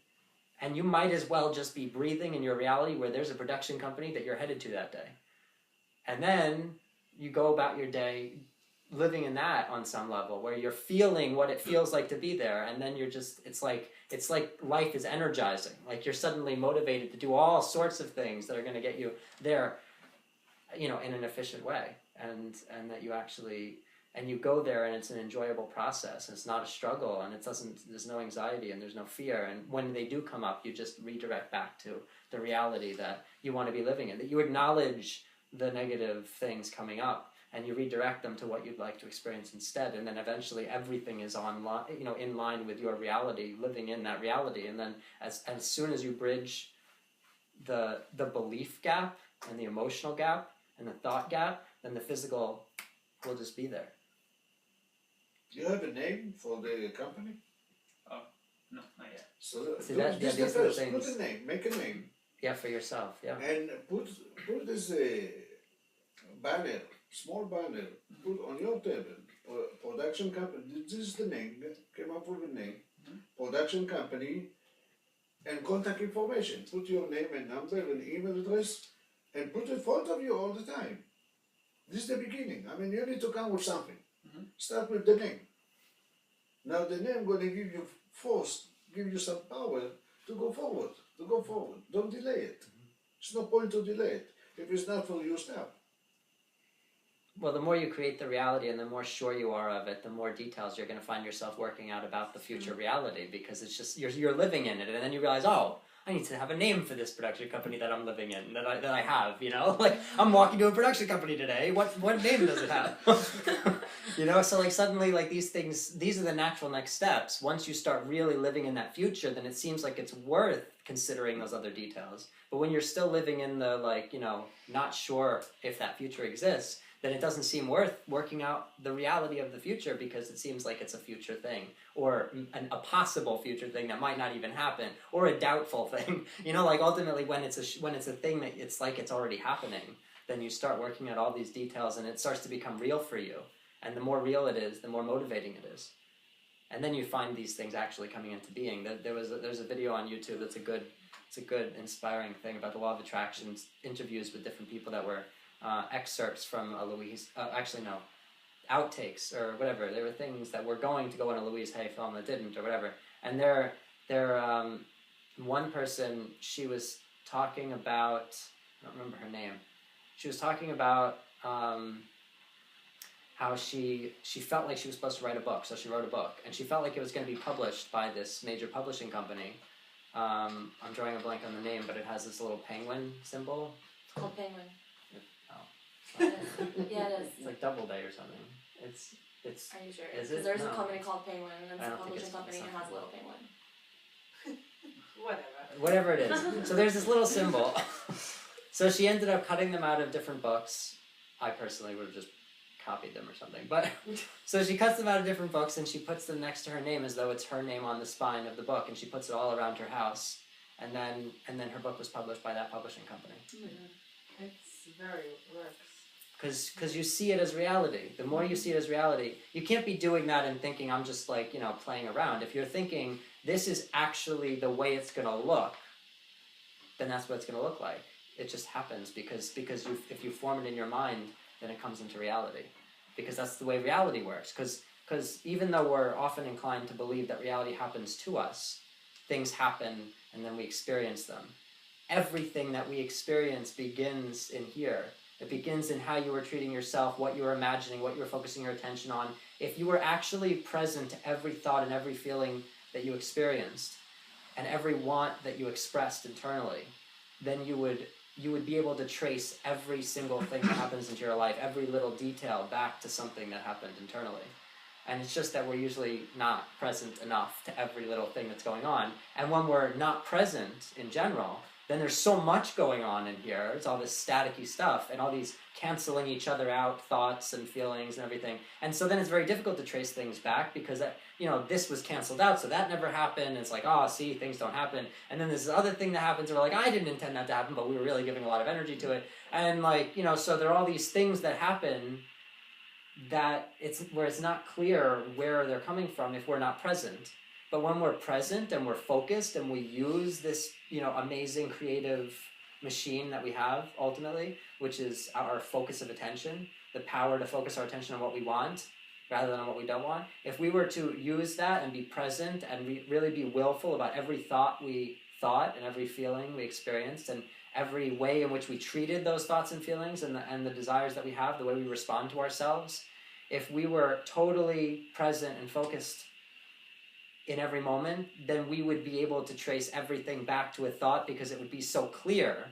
and you might as well just be breathing in your reality where there's a production company that you're headed to that day. And then you go about your day living in that on some level, where you're feeling what it feels like to be there, and then you're just, it's like life is energizing. Like you're suddenly motivated to do all sorts of things that are going to get you there, in an efficient way, and that you actually, and you go there, and it's an enjoyable process, and it's not a struggle, and there's no anxiety, and there's no fear, and when they do come up, you just redirect back to the reality that you want to be living in, that you acknowledge the negative things coming up, and you redirect them to what you'd like to experience instead, and then eventually everything is in line with your reality, living in that reality, and then as soon as you bridge the belief gap and the emotional gap and the thought gap, then the physical will just be there. Do you have a name for the company? No, not yet. So See, this these the are the first. things. Put a name. Make a name. Yeah, for yourself, yeah. And put this banner, small banner, put on your table. Production company. This is the name. Came up with a name. Production company, and contact information. Put your name and number and email address, and put it in front of you all the time. This is the beginning. I mean, you need to come with something. Start with the name. Now the name going to give you force, give you some power to go forward. Don't delay it. There's no point to delay it. If it's not for you, stop. Well, the more you create the reality and the more sure you are of it, the more details you're going to find yourself working out about the future reality, because it's just, you're living in it, and then you realize, oh, I need to have a name for this production company that I'm living in, that I have, like, I'm walking to a production company today, what name does it have? So like suddenly, like these are the natural next steps. Once you start really living in that future, then it seems like it's worth considering those other details. But when you're still living in the, not sure if that future exists, then it doesn't seem worth working out the reality of the future, because it seems like it's a future thing, or a possible future thing that might not even happen, or a doubtful thing. Ultimately when it's a thing that it's like it's already happening, then you start working out all these details, and it starts to become real for you. And the more real it is, the more motivating it is. And then you find these things actually coming into being. There's a video on YouTube that's a good inspiring thing about the law of attraction, interviews with different people that were excerpts from a outtakes or whatever. There were things that were going to go in a Louise Hay film that didn't, or whatever. And one person, she was talking about, I don't remember her name. She was talking about how she felt like she was supposed to write a book, so she wrote a book, and she felt like it was going to be published by this major publishing company. I'm drawing a blank on the name, but it has this little penguin symbol. It's called Penguin. Oh. Yeah, it is. It's like Doubleday or something. It's. Are you sure? Is Because it? there's No. a company called Penguin, and I it's a don't think publishing it's company and something. has a little penguin. Whatever it is. So there's this little symbol. So she ended up cutting them out of different books. I personally would have just copied them or something. But so she cuts them out of different books, and she puts them next to her name as though it's her name on the spine of the book, and she puts it all around her house. And then her book was published by that publishing company. It's very works. Because you see it as reality. The more you see it as reality, you can't be doing that and thinking, I'm just playing around. If you're thinking, this is actually the way it's going to look, then that's what it's going to look like. It just happens because if you form it in your mind, then it comes into reality. Because that's the way reality works. Because even though we're often inclined to believe that reality happens to us, things happen and then we experience them. Everything that we experience begins in here. It begins in how you were treating yourself, what you were imagining, what you were focusing your attention on. If you were actually present to every thought and every feeling that you experienced, and every want that you expressed internally, then you would be able to trace every single thing that happens into your life, every little detail back to something that happened internally. And it's just that we're usually not present enough to every little thing that's going on. And when we're not present in general, then there's so much going on in here. It's all this staticky stuff and all these canceling each other out thoughts and feelings and everything. And so then it's very difficult to trace things back because that, you know, this was canceled out, so that never happened. It's like, oh, see, things don't happen. And then there's this other thing that happens where like, I didn't intend that to happen, but we were really giving a lot of energy to it. And like, you know, so there are all these things that happen that it's not clear where they're coming from if we're not present. But when we're present and we're focused and we use this, you know, amazing creative machine that we have ultimately, which is our focus of attention, the power to focus our attention on what we want rather than on what we don't want. If we were to use that and be present and really be willful about every thought we thought and every feeling we experienced and every way in which we treated those thoughts and feelings and the desires that we have, the way we respond to ourselves, if we were totally present and focused in every moment, then we would be able to trace everything back to a thought because it would be so clear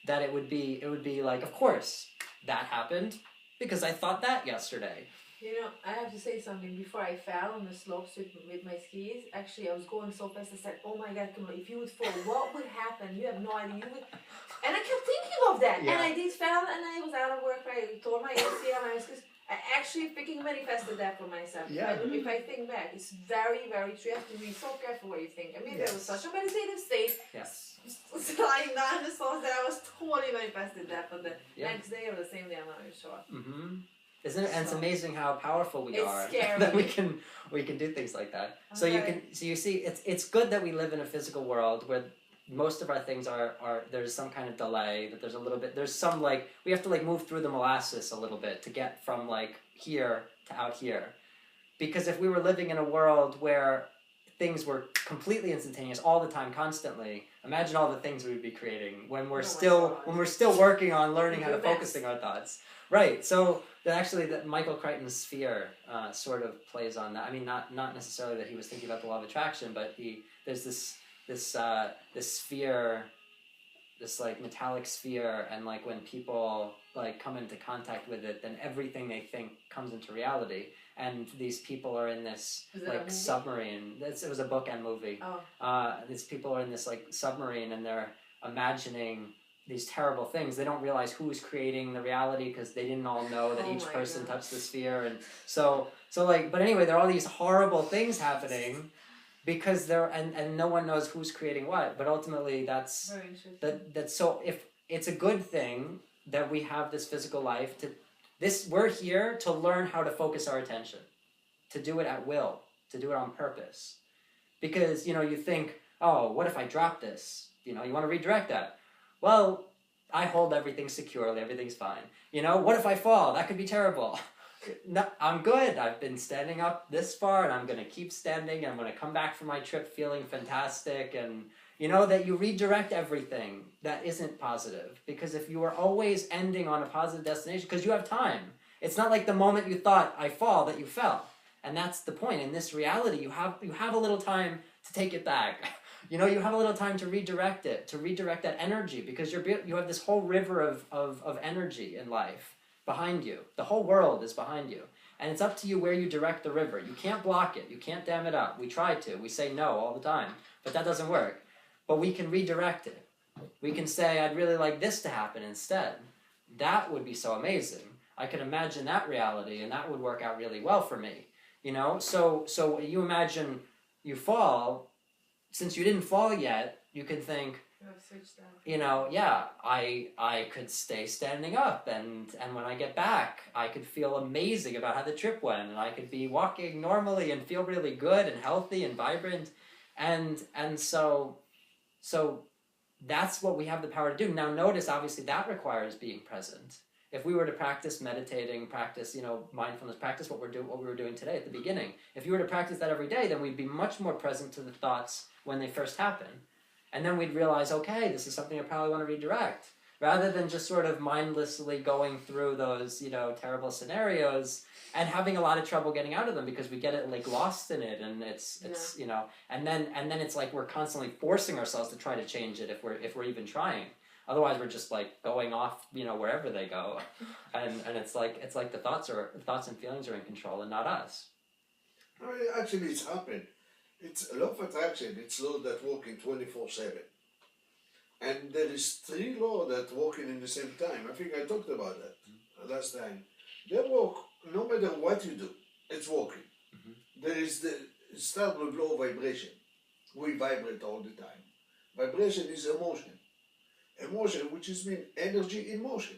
that it would be like, of course, that happened because I thought that yesterday. You know, I have to say something. Before I fell on the slopes with my skis, actually I was going so fast, I said, oh my God, Camilla, if you would fall, what would happen? You have no idea. You would... And I kept thinking of that. Yeah. And I did fell and I was out of work. I tore my ACL, my skis. I actually freaking manifested that for myself. Yeah. If I think back, it's very, very true. You have to be so careful what you think. I mean, Yes. there was such a meditative state. Yes. Lying down in the sauce that I was totally manifested that for the Yeah. next day or the same day, I'm not even sure. Mm-hmm. Isn't it? And it's So- amazing how powerful we It's are. scary. That we can do things like that. So Okay. you see, it's good that we live in a physical world where most of our things are there's some kind of delay, that there's some like we have to like move through the molasses a little bit to get from like here to out here. Because if we were living in a world where things were completely instantaneous all the time, constantly, imagine all the things we would be creating when we're Oh my God. still working on learning how to Your best. focusing our thoughts. Right. So actually, that Michael Crichton's sphere sort of plays on that. I mean, not necessarily that he was thinking about the law of attraction, but there's this sphere, this like metallic sphere, and like when people like come into contact with it, then everything they think comes into reality. And these people are in this Is it a like movie? submarine. It was a book and movie. Oh. These people are in this like submarine and they're imagining these terrible things. They don't realize who's creating the reality because they didn't all know that Oh each my person God. touched the sphere. And so like, but anyway, there are all these horrible things happening because and no one knows who's creating what. But ultimately that's Very interesting. so if it's a good thing that we have this physical life we're here to learn how to focus our attention, to do it at will, to do it on purpose. Because, you know, you think, oh, what if I drop this? You know, you want to redirect that. Well, I hold everything securely, everything's fine. You know, what if I fall? That could be terrible. No, I'm good. I've been standing up this far and I'm going to keep standing and I'm going to come back from my trip feeling fantastic. And, you know, that you redirect everything that isn't positive. Because if you are always ending on a positive destination, because you have time. It's not like the moment you thought, I fall, that you fell. And that's the point. In this reality, you have a little time to take it back. You know, you have a little time to redirect it, to redirect that energy, because you have this whole river of energy in life behind you. The whole world is behind you. And it's up to you where you direct the river. You can't block it. You can't dam it up. We try to. We say no all the time. But that doesn't work. But we can redirect it. We can say, I'd really like this to happen instead. That would be so amazing. I could imagine that reality, and that would work out really well for me. You know, so you imagine you fall. Since you didn't fall yet, you could think, You have switched that. you know, yeah, I could stay standing up, and when I get back, I could feel amazing about how the trip went, and I could be walking normally and feel really good and healthy and vibrant, and so that's what we have the power to do. Now notice, obviously, that requires being present. If we were to practice meditating, practice, you know, mindfulness, practice what we were doing today at the beginning, if you were to practice that every day, then we'd be much more present to the thoughts when they first happen. And then we'd realize, okay, this is something I probably want to redirect. Rather than just sort of mindlessly going through those, you know, terrible scenarios and having a lot of trouble getting out of them because we get it like lost in it, and it's you know, and then it's like we're constantly forcing ourselves to try to change it if we're even trying. Otherwise, we're just like going off, you know, wherever they go, and it's like the thoughts and feelings are in control and not us. I mean, actually, it's happened. It's a law of attraction. It's law that working 24/7. And there is 3 laws that working in the same time. I think I talked about that last time. They work no matter what you do. It's working. There is the start with low vibration. We vibrate all the time. Vibration is emotion. Emotion, which is mean energy in motion.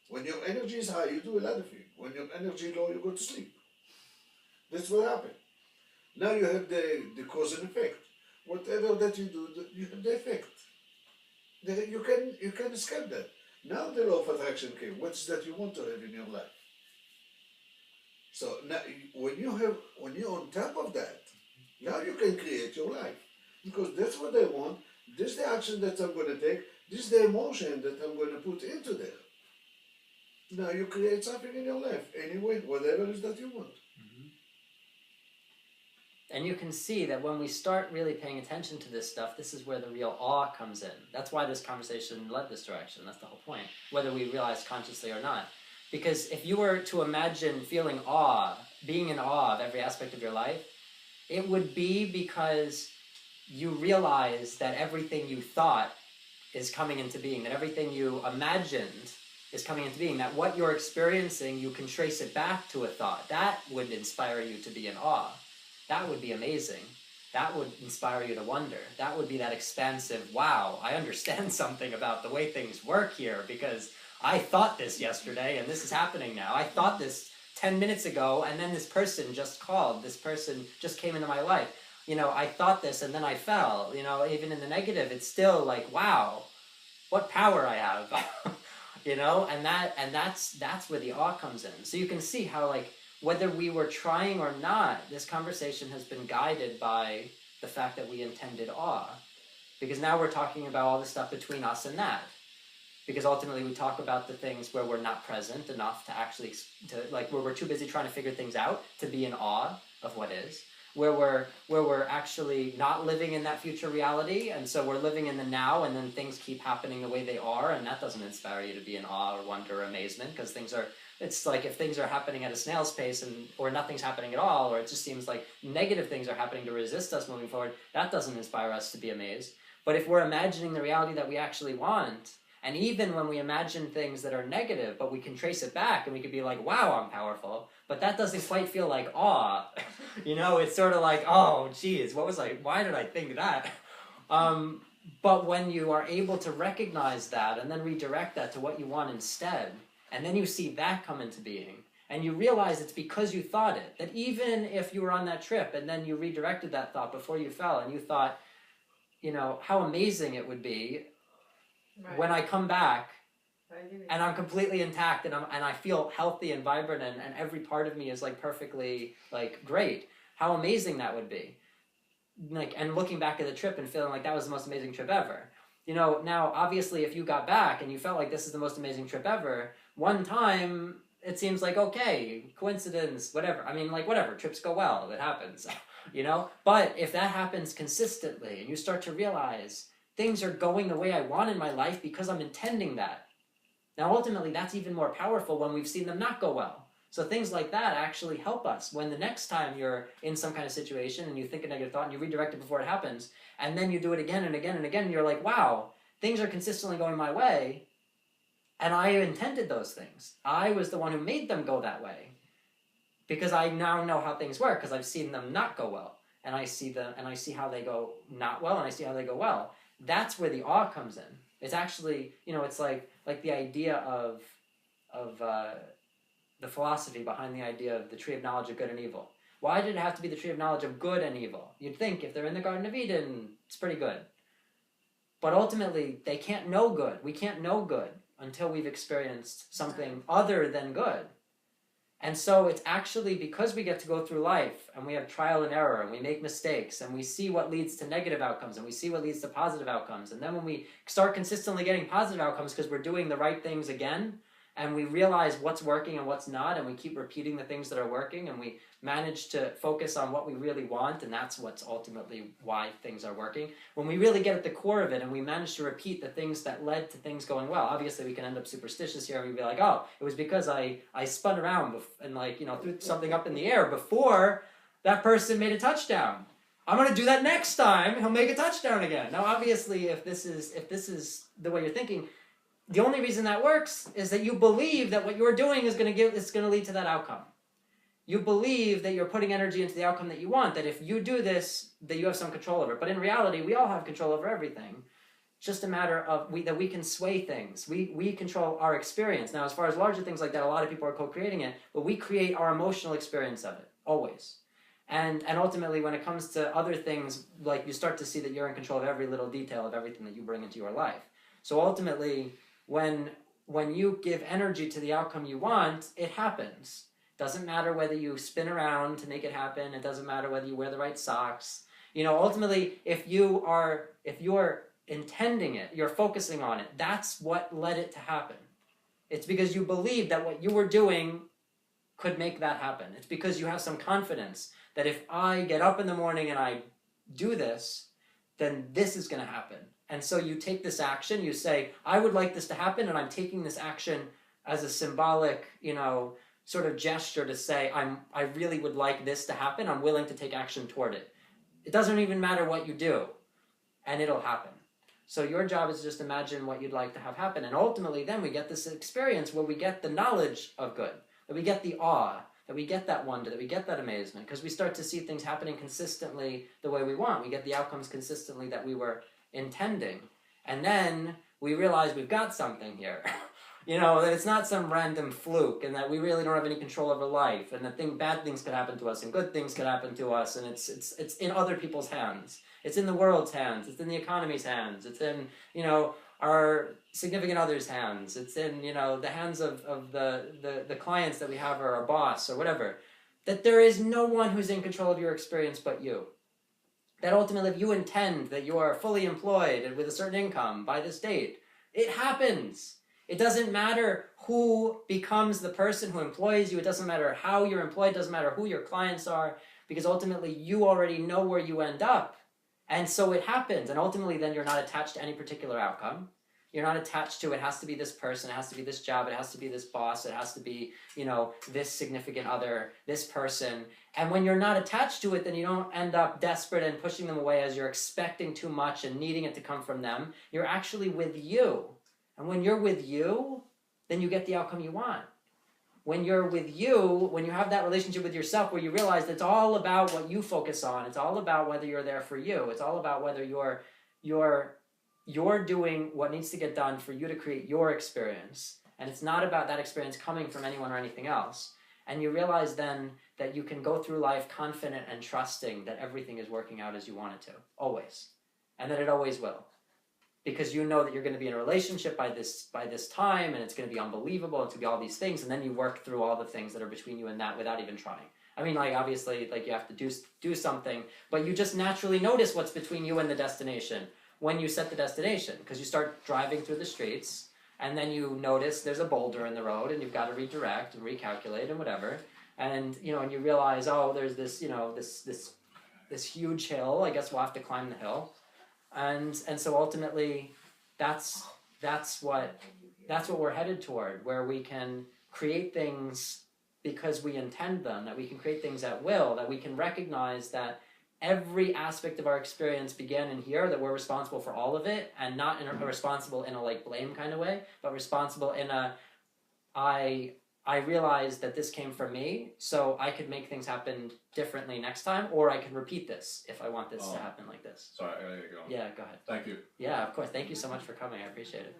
When your energy is high, you do a lot of things. When your energy is low, you go to sleep. That's what happened. Now you have the cause and effect. Whatever that you do, you have the effect. You can escape that. Now the law of attraction came. What's that you want to have in your life? So now, when you're on top of that, now you can create your life. Because that's what I want. This is the action that I'm going to take. This is the emotion that I'm going to put into there. Now you create something in your life, anyway, whatever it is that you want. And you can see that when we start really paying attention to this stuff, this is where the real awe comes in. That's why this conversation led this direction. That's the whole point, whether we realize consciously or not. Because if you were to imagine feeling awe, being in awe of every aspect of your life, it would be because you realize that everything you thought is coming into being, that everything you imagined is coming into being, that what you're experiencing, you can trace it back to a thought. That would inspire you to be in awe. That would be amazing. That would inspire you to wonder. That would be that expansive, wow, I understand something about the way things work here because I thought this yesterday and this is happening now. I thought this 10 minutes ago and then this person just called. This person just came into my life. You know, I thought this and then I fell. You know, even in the negative, it's still like, wow, what power I have. You know, and that's where the awe comes in. So you can see how, like, whether we were trying or not, this conversation has been guided by the fact that we intended awe. Because now we're talking about all the stuff between us and that. Because ultimately we talk about the things where we're not present enough to actually, like where we're too busy trying to figure things out to be in awe of what is. Where we're actually not living in that future reality, and so we're living in the now, and then things keep happening the way they are, and that doesn't inspire you to be in awe or wonder or amazement, because it's like if things are happening at a snail's pace or nothing's happening at all, or it just seems like negative things are happening to resist us moving forward, that doesn't inspire us to be amazed. But if we're imagining the reality that we actually want, and even when we imagine things that are negative, but we can trace it back and we could be like, wow, I'm powerful, but that doesn't quite feel like awe. You know, it's sort of like, oh, geez, why did I think that? But when you are able to recognize that and then redirect that to what you want instead, and then you see that come into being, and you realize it's because you thought it, that even if you were on that trip and then you redirected that thought before you fell and you thought, you know, how amazing it would be when I come back and I'm completely intact and I feel healthy and vibrant and every part of me is like perfectly like great. How amazing that would be. Like, and looking back at the trip and feeling like that was the most amazing trip ever. You know, now obviously if you got back and you felt like this is the most amazing trip ever, one time it seems like, okay, coincidence, whatever. I mean, like, whatever, trips go well, it happens, you know? But if that happens consistently and you start to realize things are going the way I want in my life because I'm intending that. Now, ultimately, that's even more powerful when we've seen them not go well. So things like that actually help us when the next time you're in some kind of situation and you think a negative thought and you redirect it before it happens, and then you do it again and again and again, and you're like, wow, things are consistently going my way, and I intended those things. I was the one who made them go that way because I now know how things work because I've seen them not go well, and I see them and I see how they go not well and I see how they go well. That's where the awe comes in. It's actually, you know, it's like the idea of the philosophy behind the idea of the tree of knowledge of good and evil. Why did it have to be the tree of knowledge of good and evil? You'd think if they're in the Garden of Eden, it's pretty good. But ultimately, they can't know good. We can't know good until we've experienced something other than good. And so it's actually because we get to go through life and we have trial and error and we make mistakes and we see what leads to negative outcomes and we see what leads to positive outcomes. And then when we start consistently getting positive outcomes because we're doing the right things again and we realize what's working and what's not and we keep repeating the things that are working and we manage to focus on what we really want, and that's what's ultimately why things are working. When we really get at the core of it and we manage to repeat the things that led to things going well, obviously we can end up superstitious here and we'd be like, oh, it was because I spun around and, like, you know, threw something up in the air before that person made a touchdown. I'm going to do that next time. He'll make a touchdown again. Now, obviously, if this is the way you're thinking, the only reason that works is that you believe that what you're doing is going to lead to that outcome. You believe that you're putting energy into the outcome that you want, that if you do this, that you have some control over it. But in reality, we all have control over everything. It's just a matter of that we can sway things. We control our experience. Now, as far as larger things like that, a lot of people are co-creating it, but we create our emotional experience of it, always. And ultimately, when it comes to other things, like you start to see that you're in control of every little detail of everything that you bring into your life. So ultimately, when you give energy to the outcome you want, it happens. Doesn't matter whether you spin around to make it happen. It doesn't matter whether you wear the right socks. You know, ultimately, if you're intending it, you're focusing on it, that's what led it to happen. It's because you believe that what you were doing could make that happen. It's because you have some confidence that if I get up in the morning and I do this, then this is going to happen. And so you take this action, you say, I would like this to happen, and I'm taking this action as a symbolic, sort of gesture to say, I really would like this to happen. I'm willing to take action toward it. It doesn't even matter what you do, and it'll happen. So your job is to just imagine what you'd like to have happen. And ultimately, then we get this experience where we get the knowledge of good, that we get the awe, that we get that wonder, that we get that amazement, because we start to see things happening consistently the way we want. We get the outcomes consistently that we were intending. And then we realize we've got something here. That it's not some random fluke, and that we really don't have any control over life, and that bad things could happen to us, and good things could happen to us, and it's in other people's hands. It's in the world's hands. It's in the economy's hands. It's in, our significant other's hands. It's in, the hands of the clients that we have, or our boss, or whatever. That there is no one who's in control of your experience but you. That ultimately, if you intend that you are fully employed and with a certain income by this date, it happens. It doesn't matter who becomes the person who employs you. It doesn't matter how you're employed. It doesn't matter who your clients are, because ultimately you already know where you end up. And so it happens. And ultimately then you're not attached to any particular outcome. You're not attached to it has to be this person, it has to be this job, it has to be this boss, it has to be, this significant other, this person. And when you're not attached to it, then you don't end up desperate and pushing them away as you're expecting too much and needing it to come from them. You're actually with you. And when you're with you, then you get the outcome you want. When you're with you, when you have that relationship with yourself where you realize it's all about what you focus on, it's all about whether you're there for you, it's all about whether you're doing what needs to get done for you to create your experience. And it's not about that experience coming from anyone or anything else. And you realize then that you can go through life confident and trusting that everything is working out as you want it to, always. And that it always will. Because you know that you're going to be in a relationship by this time, and it's going to be unbelievable, it's going to be all these things, and then you work through all the things that are between you and that without even trying. I mean, obviously, you have to do something, but you just naturally notice what's between you and the destination when you set the destination, because you start driving through the streets, and then you notice there's a boulder in the road, and you've got to redirect and recalculate and whatever, and and you realize, oh, there's this this huge hill. I guess we'll have to climb the hill. And so ultimately, that's what we're headed toward, where we can create things because we intend them, that we can create things at will, that we can recognize that every aspect of our experience began in here, that we're responsible for all of it, and not responsible in a blame kind of way, but responsible in a I realized that this came from me, so I could make things happen differently next time, or I can repeat this if I want this to happen like this. Sorry, I gotta go. Yeah, go ahead. Thank you. Yeah, of course. Thank you so much for coming. I appreciate it.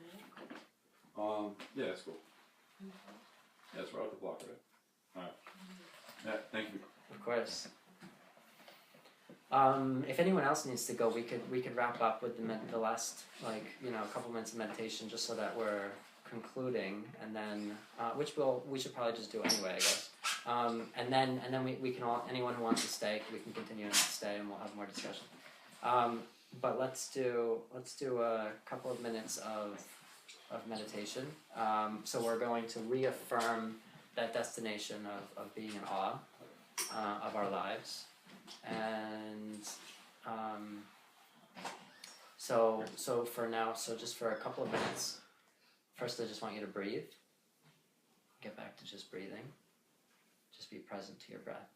Yeah, that's cool. Yeah, it's right off the block, right? Alright. Yeah, thank you. Of course. If anyone else needs to go, we could wrap up with the last couple minutes of meditation, just so that we're concluding, and then we should probably just do anyway, I guess. And then we can all, anyone who wants to stay, we can continue and stay, and we'll have more discussion. But let's do a couple of minutes of meditation. So we're going to reaffirm that destination of being in awe of our lives, and so for now, just for a couple of minutes. First, I just want you to breathe. Get back to just breathing. Just be present to your breath.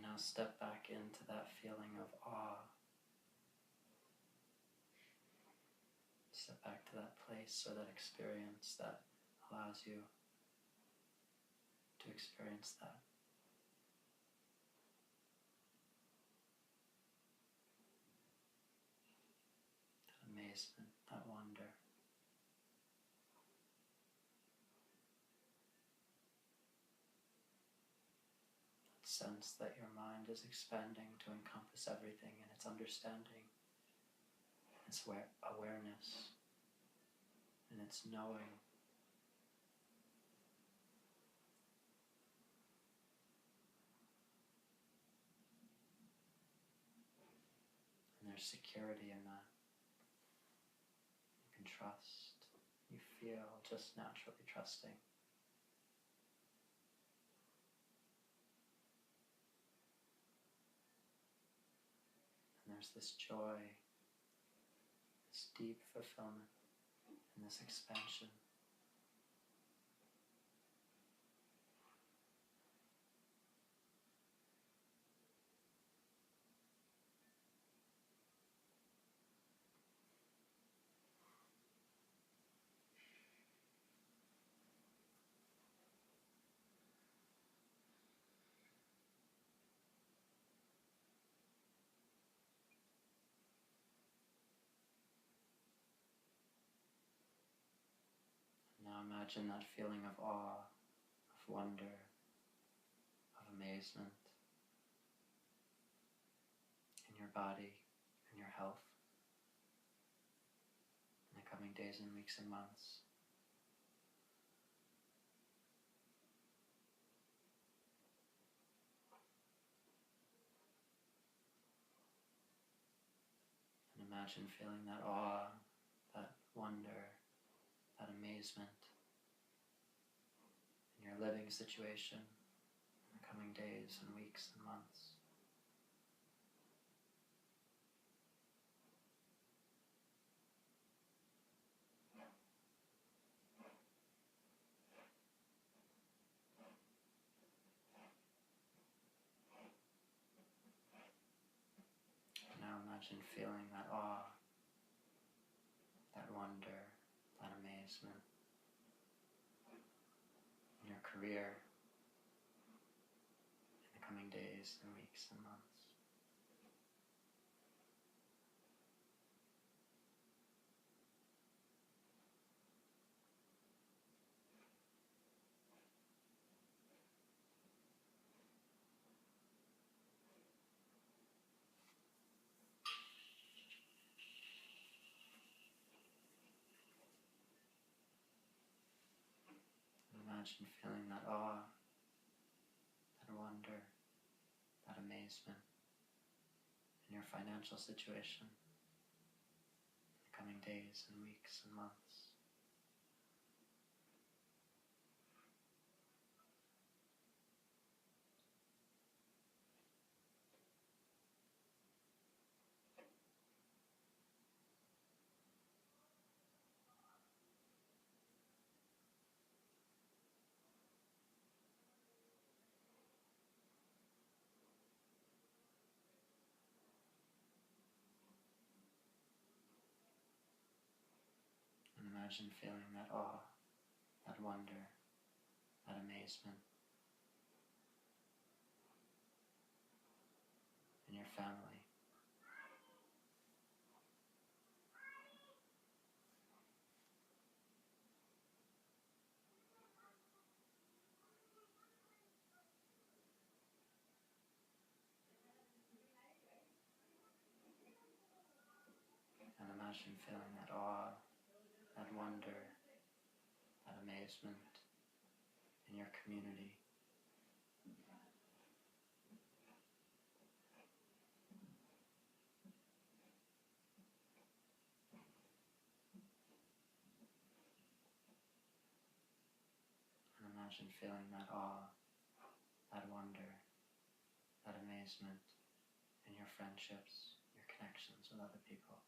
Now step back into that feeling of awe. Step back to that place or that experience that allows you to experience that. That amazement, that wonder. Sense that your mind is expanding to encompass everything in its understanding, its awareness, and its knowing. And there's security in that. You can trust. You feel just naturally trusting. There's this joy, this deep fulfillment, and this expansion. Now imagine that feeling of awe, of wonder, of amazement in your body, in your health, in the coming days and weeks and months. And imagine feeling that awe, that wonder, that amazement in your living situation in the coming days and weeks and months. And now imagine feeling that awe, that wonder, that amazement in your career in the coming days and weeks and months. Imagine feeling that awe, that wonder, that amazement in your financial situation in the coming days and weeks and months. And imagine feeling that awe, that wonder, that amazement in your family. And imagine feeling that awe, that wonder, that amazement in your community. And imagine feeling that awe, that wonder, that amazement in your friendships, your connections with other people.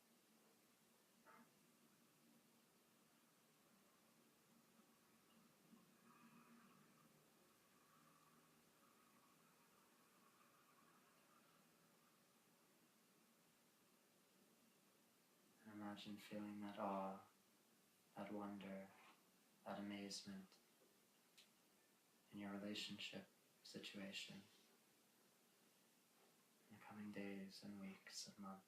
Imagine feeling that awe, that wonder, that amazement in your relationship situation in the coming days and weeks and months.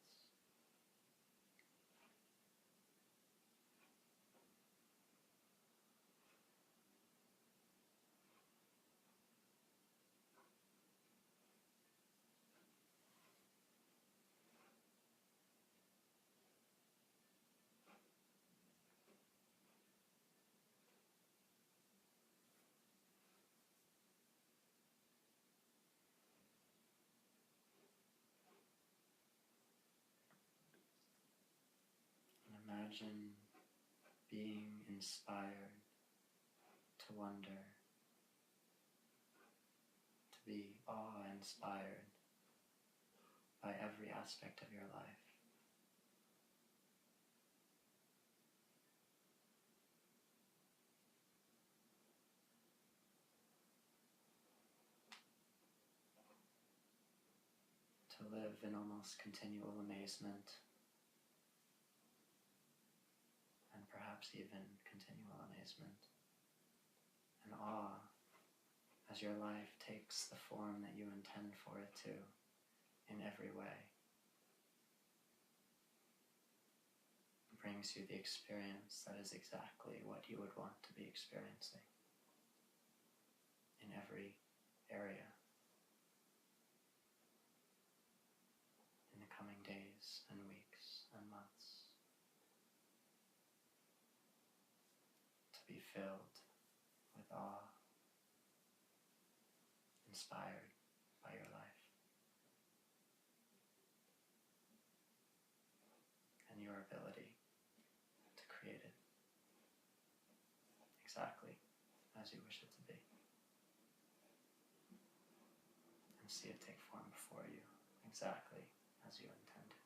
Imagine being inspired to wonder, to be awe-inspired by every aspect of your life. To live in almost continual amazement, and perhaps even continual amazement and awe as your life takes the form that you intend for it to in every way. It brings you the experience that is exactly what you would want to be experiencing in every area in the coming days and weeks and months. Be filled with awe, inspired by your life and your ability to create it exactly as you wish it to be, and see it take form before you exactly as you intended.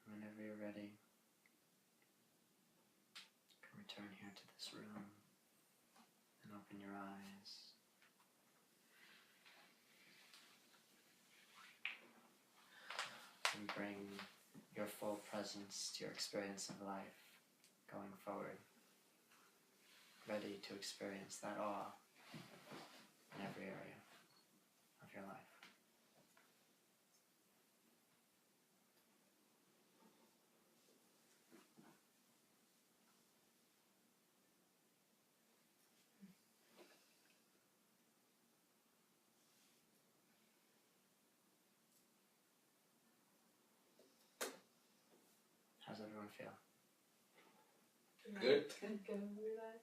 Whenever you're ready, you can return here to this room and open your eyes. And bring your full presence to your experience of life going forward, ready to experience that awe in every area of your life. How's everyone feel? Good. Can relax.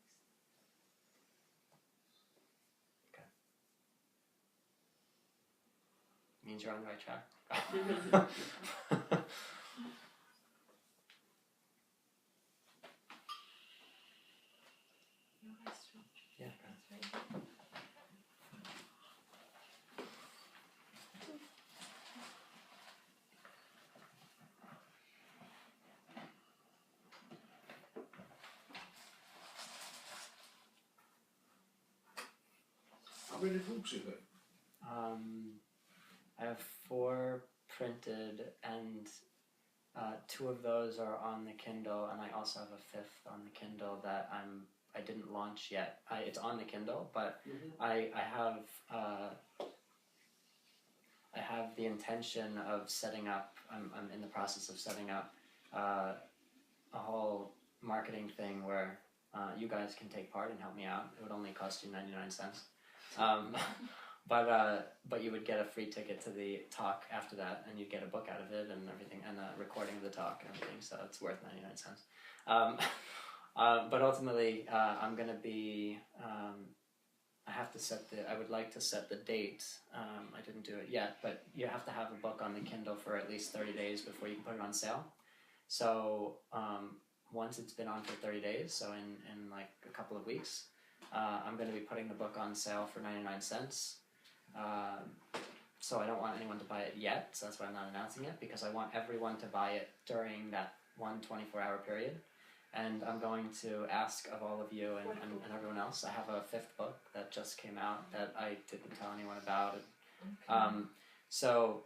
Means you're on the right track. Yeah. How many books you have? I have 4 printed, and 2 of those are on the Kindle, and I also have a 5th on the Kindle that I didn't launch yet. It's on the Kindle, but I have the intention of setting up. I'm in the process of setting up a whole marketing thing where you guys can take part and help me out. It would only cost you 99 cents. but you would get a free ticket to the talk after that, and you'd get a book out of it and everything, and a recording of the talk and everything. So it's worth 99 cents. But ultimately, I'm gonna be. I would like to set the date. I didn't do it yet, but you have to have a book on the Kindle for at least 30 days before you can put it on sale. So once it's been on for 30 days, so in like a couple of weeks, I'm going to be putting the book on sale for 99 cents. So I don't want anyone to buy it yet, so that's why I'm not announcing it, because I want everyone to buy it during that 24-hour period. And I'm going to ask of all of you and everyone else. I have a 5th book that just came out that I didn't tell anyone about. So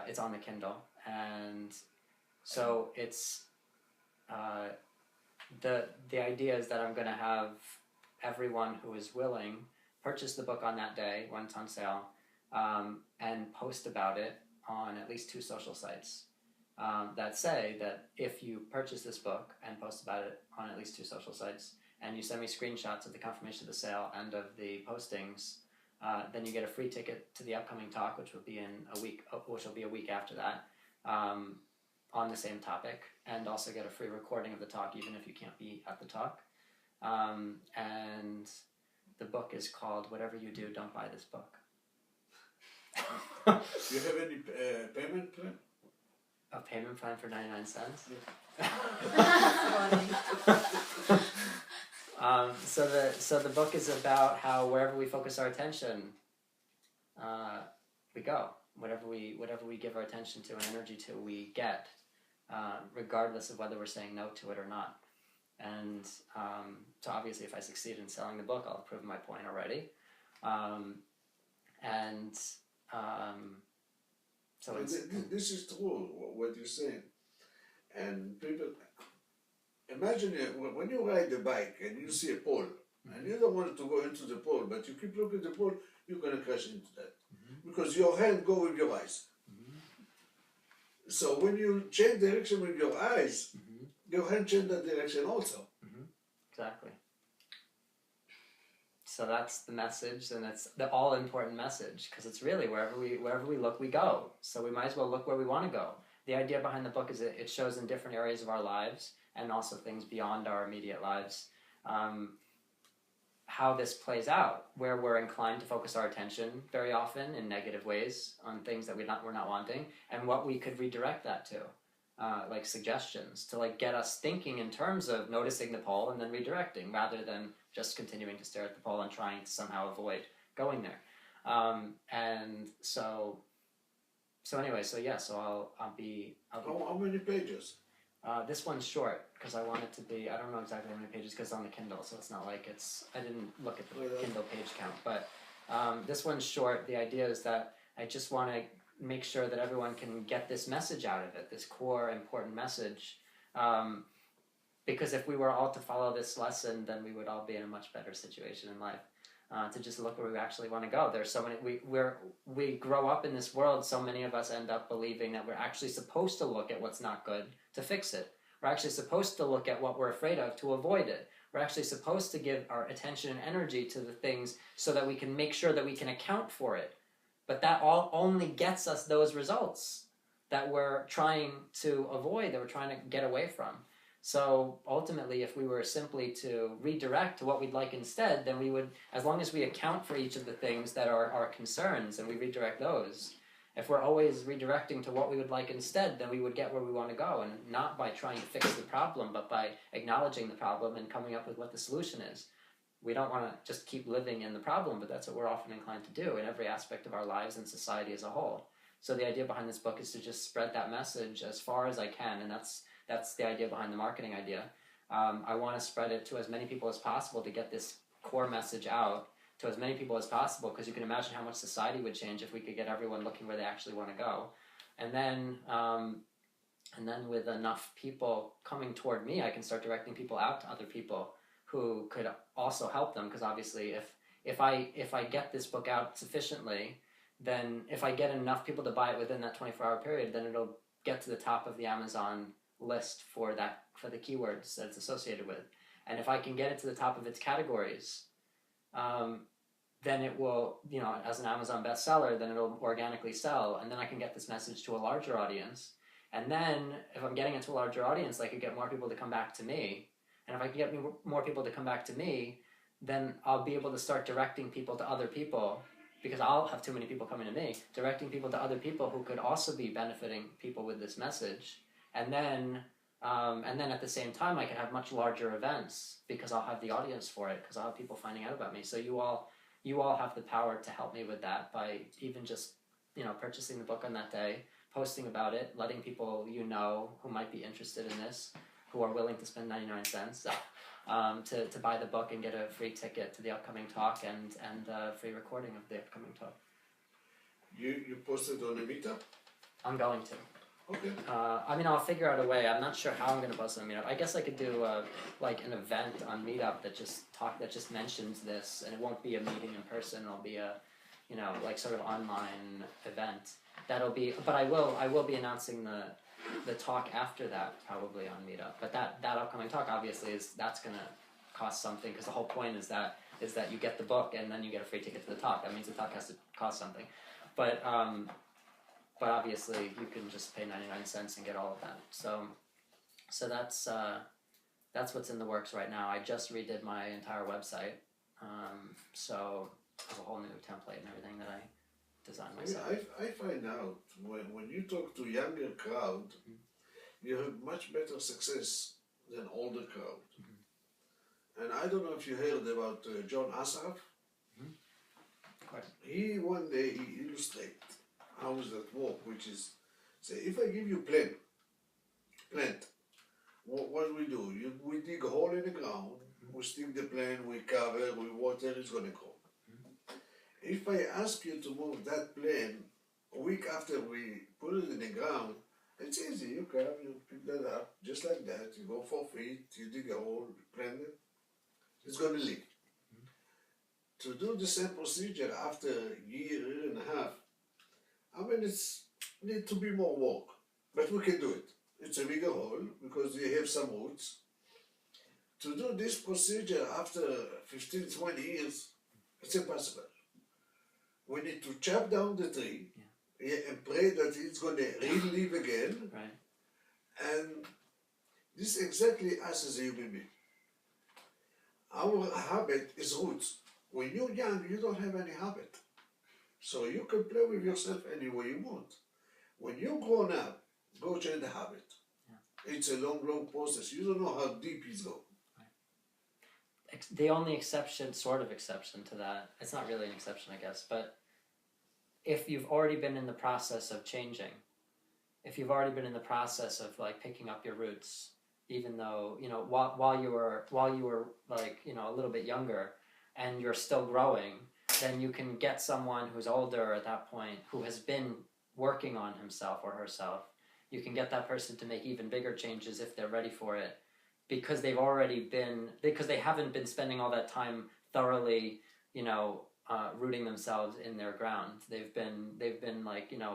it's on the Kindle, and so it's the idea is that I'm going to have everyone who is willing purchase the book on that day when it's on sale, and post about it on at least 2 social sites. That say that if you purchase this book and post about it on at least 2 social sites, and you send me screenshots of the confirmation of the sale and of the postings, then you get a free ticket to the upcoming talk, which will be a week after that, on the same topic, and also get a free recording of the talk, even if you can't be at the talk. And the book is called "Whatever You Do, Don't Buy This Book." Do you have any payment plan? A payment plan for 99 cents? So the book is about how wherever we focus our attention, we go. Whatever we give our attention to and energy to, we get, regardless of whether we're saying no to it or not. And so obviously, if I succeed in selling the book, I'll have proven my point already. So this is true, what you're saying. And people, imagine when you ride a bike and you see a pole, and you don't want to go into the pole, but you keep looking at the pole, you're going to crash into that. Because your hand goes with your eyes. So when you change direction with your eyes, your hand changes that direction also. Exactly. So that's the message, and it's the all-important message, because it's really wherever we look, we go. So we might as well look where we want to go. The idea behind the book is it shows in different areas of our lives, and also things beyond our immediate lives, how this plays out, where we're inclined to focus our attention very often in negative ways on things that we're not wanting, and what we could redirect that to. Like suggestions to like get us thinking in terms of noticing the pole and then redirecting, rather than just continuing to stare at the pole and trying to somehow avoid going there. And so I'll be. How many pages? This one's short because I want it to be. I don't know exactly how many pages because it's on the Kindle, so it's not like it's. I didn't look at the Kindle page count, but this one's short. The idea is that I just want to make sure that everyone can get this message out of it, this core important message, because if we were all to follow this lesson, then we would all be in a much better situation in life, to just look where we actually want to go. There's so many, we grow up in this world, so many of us end up believing that we're actually supposed to look at what's not good to fix it. We're actually supposed to look at what we're afraid of to avoid it. We're actually supposed to give our attention and energy to the things so that we can make sure that we can account for it. But that all only gets us those results that we're trying to avoid, that we're trying to get away from. So ultimately, if we were simply to redirect to what we'd like instead, then we would, as long as we account for each of the things that are our concerns and we redirect those, if we're always redirecting to what we would like instead, then we would get where we want to go, and not by trying to fix the problem, but by acknowledging the problem and coming up with what the solution is. We don't want to just keep living in the problem, but that's what we're often inclined to do in every aspect of our lives and society as a whole. So the idea behind this book is to just spread that message as far as I can, and that's the idea behind the marketing idea. I want to spread it to as many people as possible to get this core message out to as many people as possible, because you can imagine how much society would change if we could get everyone looking where they actually want to go. And then with enough people coming toward me, I can start directing people out to other people who could also help them, because obviously if I get this book out sufficiently, then if I get enough people to buy it within that 24-hour period, then it'll get to the top of the Amazon list for the keywords that it's associated with. And if I can get it to the top of its categories, then it will, as an Amazon bestseller, then it'll organically sell, and then I can get this message to a larger audience. And then if I'm getting it to a larger audience, I could get more people to come back to me. And if I can get more people to come back to me, then I'll be able to start directing people to other people, because I'll have too many people coming to me, directing people to other people who could also be benefiting people with this message. And then at the same time, I can have much larger events because I'll have the audience for it, because I'll have people finding out about me. So you all have the power to help me with that by even just, purchasing the book on that day, posting about it, letting people who might be interested in this, who are willing to spend 99 cents to buy the book and get a free ticket to the upcoming talk and a free recording of the upcoming talk. You posted on a meetup? I'm going to. Okay. I'll figure out a way. I'm not sure how I'm going to post on Meetup. I guess I could do an event on Meetup that just mentions this, and it won't be a meeting in person. It'll be a, sort of online event. But I will be announcing the talk after that probably on Meetup. But that upcoming talk obviously that's going to cost something, because the whole point is that you get the book and then you get a free ticket to the talk. That means the talk has to cost something. But obviously you can just pay 99 cents and get all of that. So that's what's in the works right now. I just redid my entire website. So there's a whole new template and everything that I designed myself. I find out when you talk to younger crowd, you have much better success than older crowd. And I don't know if you heard about John Assaraf. Quite. He one day he illustrate how does that work, which is, say, if I give you plant, what we do, we dig a hole in the ground, we stick the plant, we cover, we water, it's going to grow. If I ask you to move that plant a week after we put it in the ground, it's easy. You come, you pick that up, just like that. You go 4 feet, you dig a hole, plant it, it's going to live. To do the same procedure after a year and a half, it's need to be more work, but we can do it. It's a bigger hole because you have some roots. To do this procedure after 15, 20 years, it's impossible. We need to chop down the tree and pray that it's going to relive again. Right. And this is exactly us as a human being. Our habit is roots. When you're young, you don't have any habit. So you can play with yourself any way you want. When you're grown up, go change the habit. Yeah. It's a long, long process. You don't know how deep it's going. Right. The only exception to that, it's not really an exception, I guess, but if you've already been in the process of changing, if you've already been in the process of picking up your roots, even though, while you were a little bit younger and you're still growing, then you can get someone who's older at that point, who has been working on himself or herself. You can get that person to make even bigger changes if they're ready for it, because they haven't been spending all that time thoroughly, rooting themselves in their ground. They've been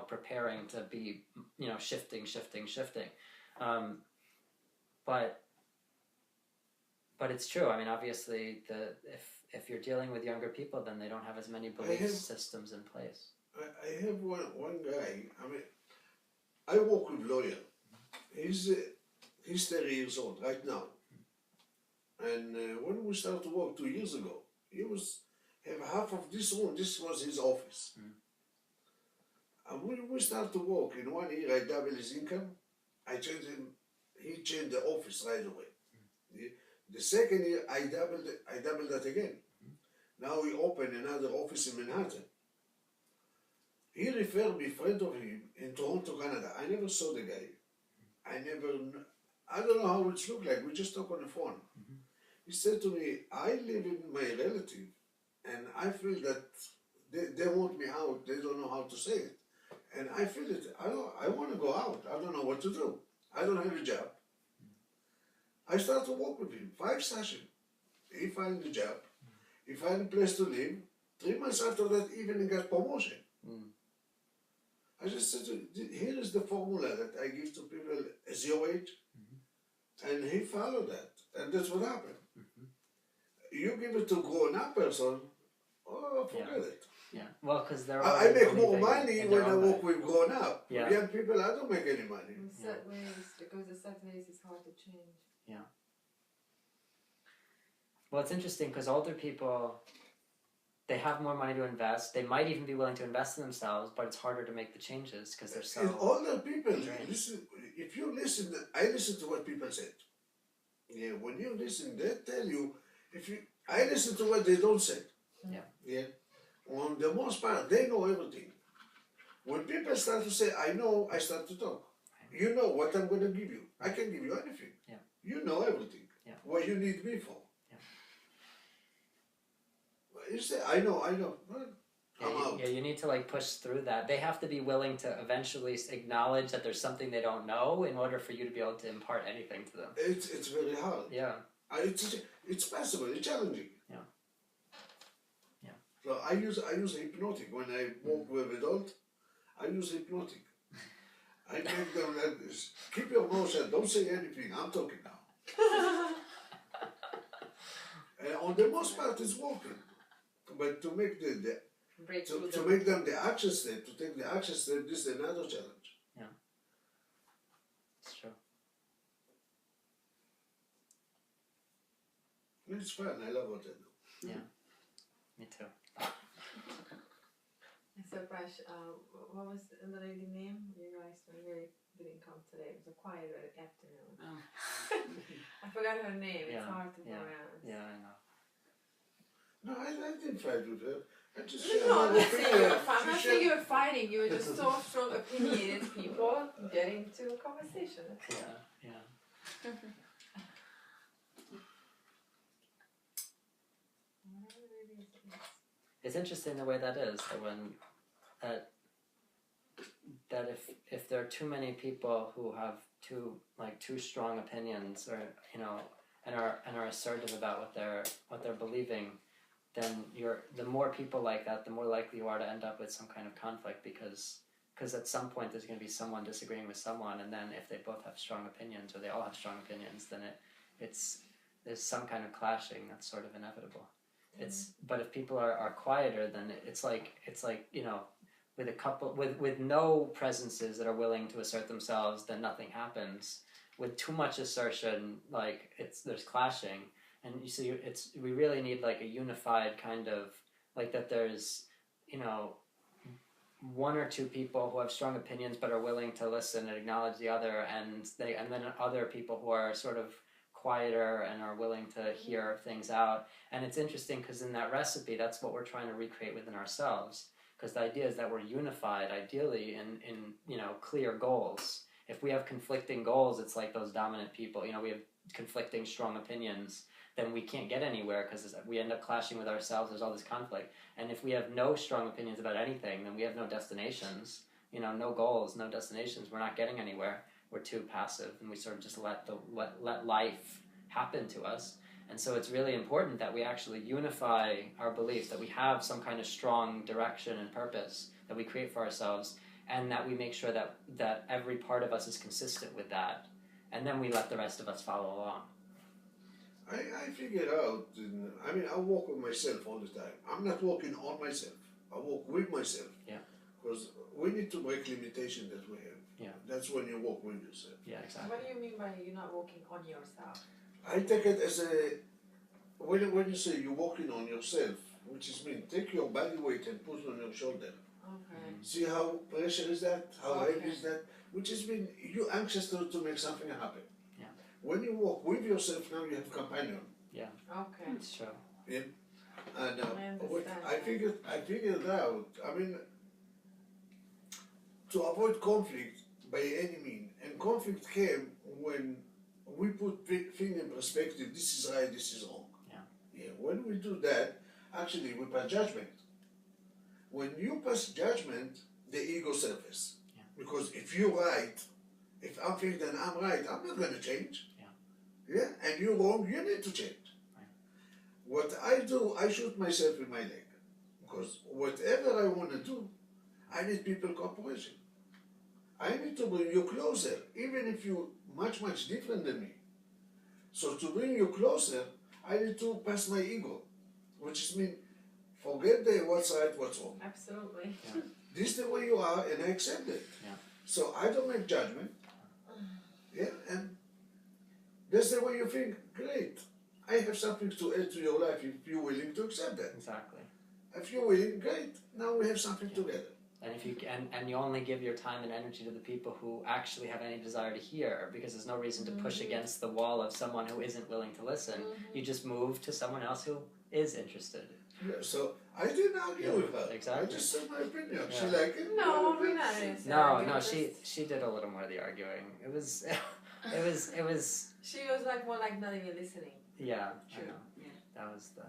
preparing to be, shifting. But it's true. Obviously, if you're dealing with younger people, then they don't have as many belief systems in place. I have one guy. I work with lawyer. He's 30 years old right now. And when we started to work 2 years ago, he have half of this room. This was his office. And when we started to work, in 1 year I doubled his income. I changed him. He changed the office right away. The second year I doubled that again. Now we open another office in Manhattan. He referred me, friend of him, in Toronto, Canada. I never saw the guy. I don't know how it looked like. We just talk on the phone. He said to me, I live in my relative, and I feel that they want me out. They don't know how to say it. And I feel it. I want to go out. I don't know what to do. I don't have a job. I started to work with him. 5 sessions. He found a job. He found a place to live. 3 months after that, even he got promotion. I just said, here is the formula that I give to people as your age. And he followed that. And that's what happened. You give it to a grown-up person, oh, forget it. Yeah. Well, because they're I already make more believing money in when their I own work way. with grown up. Yeah. Young people, I don't make any money. In set ways, because the set ways is hard to change. Well, it's interesting because older people, they have more money to invest. They might even be willing to invest in themselves, but it's harder to make the changes because they're And so. older people, drained. listen, if you listen, I listen to what people said. Yeah, when you listen, they tell you, I listen to what they don't say. Yeah. On the most part, they know everything. When people start to say, I know, I start to talk. You know what I'm going to give you. I can give you anything. Yeah. You know everything. Yeah. What you need me for. Yeah. You say, I know. Well, I'm out. Yeah, you need to like push through that. They have to be willing to eventually acknowledge that there's something they don't know in order for you to be able to impart anything to them. It's very hard. Yeah. It's possible. It's challenging. Yeah. Yeah. So I use hypnotic when I work with adults. I use hypnotic. I make them like this. Keep your mouth shut. Don't say anything. I'm talking now. And on the most part, it's working. But to make to make them the action step, to take the action step, this is another challenge. It's true. It's fun. I love what I do. Me too. So, Prash, what was the lady name? You guys really didn't come today. It was a quiet afternoon. Oh. I forgot her name. Yeah, It's hard to yeah, pronounce. Yeah, I know. No, I didn't fight with her. I just No, I'm not saying you were She I'm not shared- saying you were fighting. You were just so strong, opinionated people getting to a conversation. Yeah. It's interesting the way that is, that when that if there are too many people who have too strong opinions, or and are assertive about what they're believing, then the more people like that, the more likely you are to end up with some kind of conflict, because at some point there's going to be someone disagreeing with someone, and then if they both have strong opinions, or they all have strong opinions, then there's some kind of clashing that's sort of inevitable. But if people are quieter, then it's like with a couple with no presences that are willing to assert themselves, then nothing happens. With too much assertion, there's clashing, and you see we really need like a unified kind of, like, that there's one or two people who have strong opinions but are willing to listen and acknowledge the other, and then other people who are sort of quieter and are willing to hear things out. And it's interesting because in that recipe, that's what we're trying to recreate within ourselves, because the idea is that we're unified ideally in clear goals. If we have conflicting goals, it's like those dominant people, we have conflicting strong opinions, then we can't get anywhere because we end up clashing with ourselves. There's all this conflict. And if we have no strong opinions about anything, then we have no destinations, no goals, no destinations. We're not getting anywhere. We're too passive, and we sort of just let life happen to us. And so it's really important that we actually unify our beliefs, that we have some kind of strong direction and purpose that we create for ourselves, and that we make sure that every part of us is consistent with that, and then we let the rest of us follow along. I figured out, I work with myself all the time. I'm not working on myself. I work with myself. Yeah. Because we need to break limitation that we have. Yeah. That's when you work with yourself. Yeah, exactly. What do you mean by you're not working on yourself? I take it as when you say you're working on yourself, which is take your body weight and put it on your shoulder. Okay. See how pressure is that? How Okay. heavy is that? Which is you're anxious to make something happen. Yeah. When you work with yourself, now you have companion. Okay. It's true. And I what understand. I figured out, to avoid conflict by any means, and conflict came when we put things in perspective. This is right, this is wrong. Yeah. When we do that, actually we pass judgment. When you pass judgment, the ego surfaces. Yeah. Because if you're right, if I'm thinking that I'm right, I'm not going to change. Yeah. And you're wrong, you need to change. Right. What I do, I shoot myself in my leg. Because whatever I want to do, I need people cooperation. I need to bring you closer, even if you're much, much different than me. So to bring you closer, I need to pass my ego, which means Forget the what's right, what's wrong. Absolutely. This is the way you are, and I accept it. Yeah. So I don't make judgment. Yeah, and that's the way you think. Great. I have something to add to your life if you're willing to accept that. Exactly. If you're willing, great. Now we have something together. And if you and you only give your time and energy to the people who actually have any desire to hear, because there's no reason to push against the wall of someone who isn't willing to listen. You just move to someone else who is interested. Yeah, so I didn't argue with her. Exactly. I just said my opinion. Yeah. She liked it. No, we're not innocent. No, she did a little more of the arguing. It was She was like more like not even listening. yeah. True. I know. Yeah. That was the.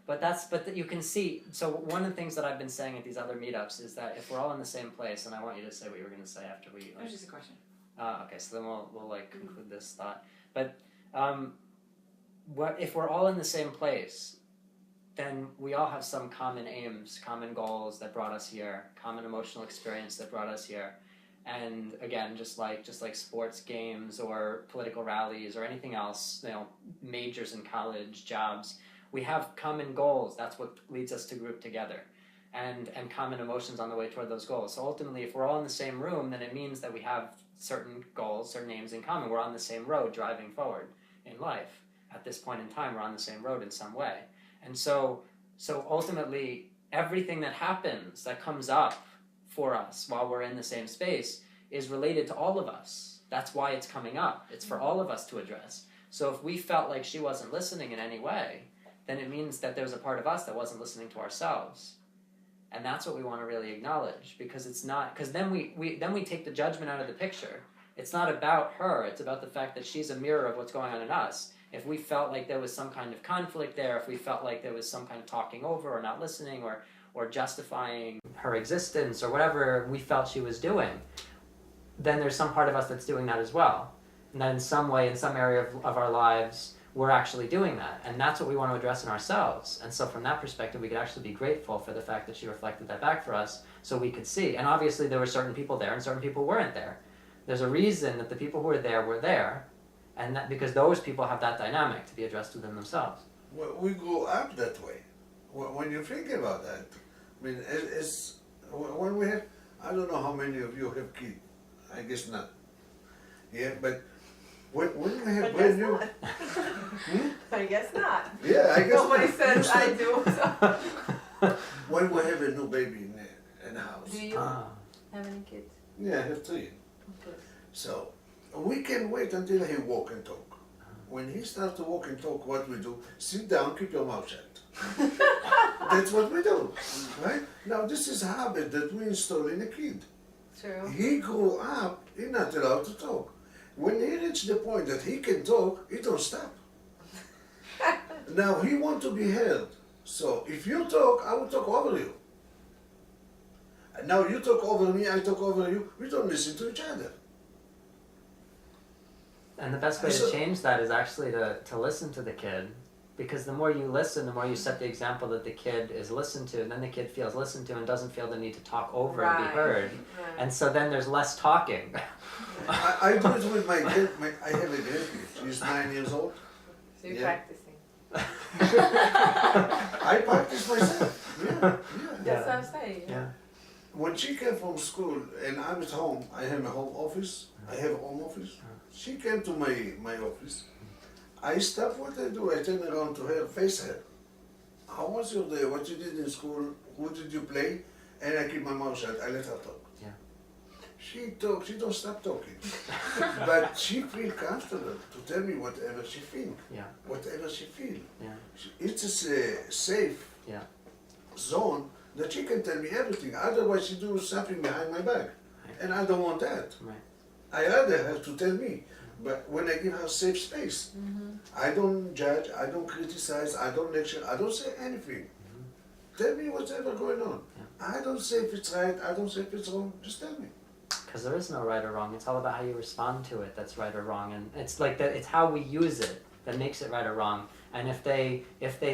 But you can see. So one of the things that I've been saying at these other meetups is that if we're all in the same place, and I want you to say what you were going to say after we. That was just a question. Okay, so then we'll like conclude this thought. But if we're all in the same place, then we all have some common aims, common goals that brought us here, common emotional experience that brought us here. And again, just like sports games or political rallies or anything else, majors in college, jobs, we have common goals. That's what leads us to group together, and common emotions on the way toward those goals. So ultimately, if we're all in the same room, then it means that we have certain goals, certain aims in common. We're on the same road driving forward in life. At this point in time, we're on the same road in some way. And so ultimately, everything that happens, that comes up for us while we're in the same space, is related to all of us. That's why it's coming up. It's for all of us to address. So if we felt like she wasn't listening in any way, then it means that there's a part of us that wasn't listening to ourselves. And that's what we want to really acknowledge, because it's not, because then we take the judgment out of the picture. It's not about her, it's about the fact that she's a mirror of what's going on in us. If we felt like there was some kind of conflict there, if we felt like there was some kind of talking over or not listening or justifying her existence or whatever we felt she was doing, then there's some part of us that's doing that as well. And that in some way, in some area of our lives, we're actually doing that. And that's what we want to address in ourselves. And so from that perspective, we could actually be grateful for the fact that she reflected that back for us so we could see. And obviously there were certain people there and certain people weren't there. There's a reason that the people who were there, and that because those people have that dynamic to be addressed within themselves. Well, we grew up that way. When you think about that, I mean, it's when we have, I don't know how many of you have kids. I guess not. Yeah, but when we have brand new, I guess not. yeah, I guess Nobody not. says I do. So. When we have a new baby in the house. Do you Ah. have any kids? Yeah, I have 3. Okay. So we can wait until he walk and talk. When he starts to walk and talk, what we do? Sit down, keep your mouth shut. That's what we do, right? Now this is a habit that we install in a kid. True. He grew up, he's not allowed to talk. When he reached the point that he can talk, he don't stop. Now he wants to be heard. So if you talk, I will talk over you. And now you talk over me, I talk over you. We don't listen to each other. And the best way to change that is actually to listen to the kid. Because the more you listen, the more you set the example that the kid is listened to, and then the kid feels listened to and doesn't feel the need to talk over and be heard. Right. And so then there's less talking. I do it with my I have a grandkid. She's 9 years old. So you're Yeah. practicing. I practice myself. Yeah. That's what I'm saying. Yeah. When she came from school and I'm at home, I have a home office. I have a home office. She came to my office. I stop what I do. I turn around to her, face her. How was your day? What you did in school? Who did you play? And I keep my mouth shut. I let her talk. Yeah. She talks. She don't stop talking. But she feel comfortable to tell me whatever she think. Yeah. Whatever she feel. Yeah. It's a safe Yeah. zone that she can tell me everything. Otherwise, she do something behind my back, and I don't want that. Right. I rather her to tell me. But when I give her safe space, I don't judge, I don't criticize, I don't lecture, I don't say anything. Tell me whatever going on. I don't say if it's right, I don't say if it's wrong, just tell me. Because there is no right or wrong. It's all about how you respond to it that's right or wrong. And it's like that. It's how we use it that makes it right or wrong. And if they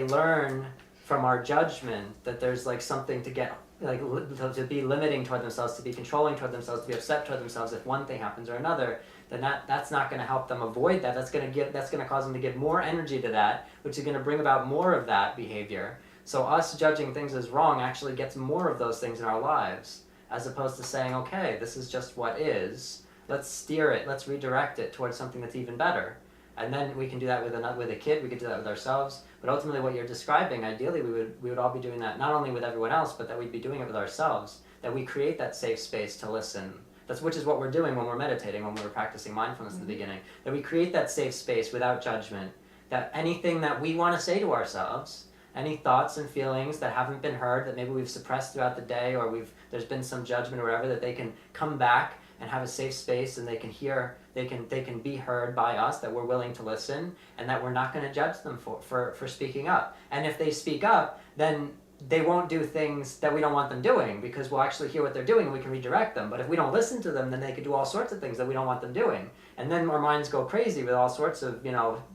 learn from our judgment that there's like something to get like to be limiting toward themselves, to be controlling toward themselves, to be upset toward themselves if one thing happens or another, then that's not going to help them avoid that. That's going to cause them to give more energy to that, which is going to bring about more of that behavior. So us judging things as wrong actually gets more of those things in our lives, as opposed to saying, okay, this is just what is. Let's steer it. Let's redirect it towards something that's even better. And then we can do that with a kid. We could do that with ourselves. But ultimately, what you're describing, ideally, we would all be doing that not only with everyone else, but that we'd be doing it with ourselves. That we create that safe space to listen. Which is what we're doing when we're meditating, when we're practicing mindfulness at the beginning. That we create that safe space without judgment. That anything that we want to say to ourselves, any thoughts and feelings that haven't been heard, that maybe we've suppressed throughout the day, or there's been some judgment or whatever, that they can come back and have a safe space, and they can hear, they can be heard by us, that we're willing to listen, and that we're not going to judge them for speaking up. And if they speak up, then they won't do things that we don't want them doing, because we'll actually hear what they're doing and we can redirect them. But if we don't listen to them, then they could do all sorts of things that we don't want them doing. And then our minds go crazy with all sorts of,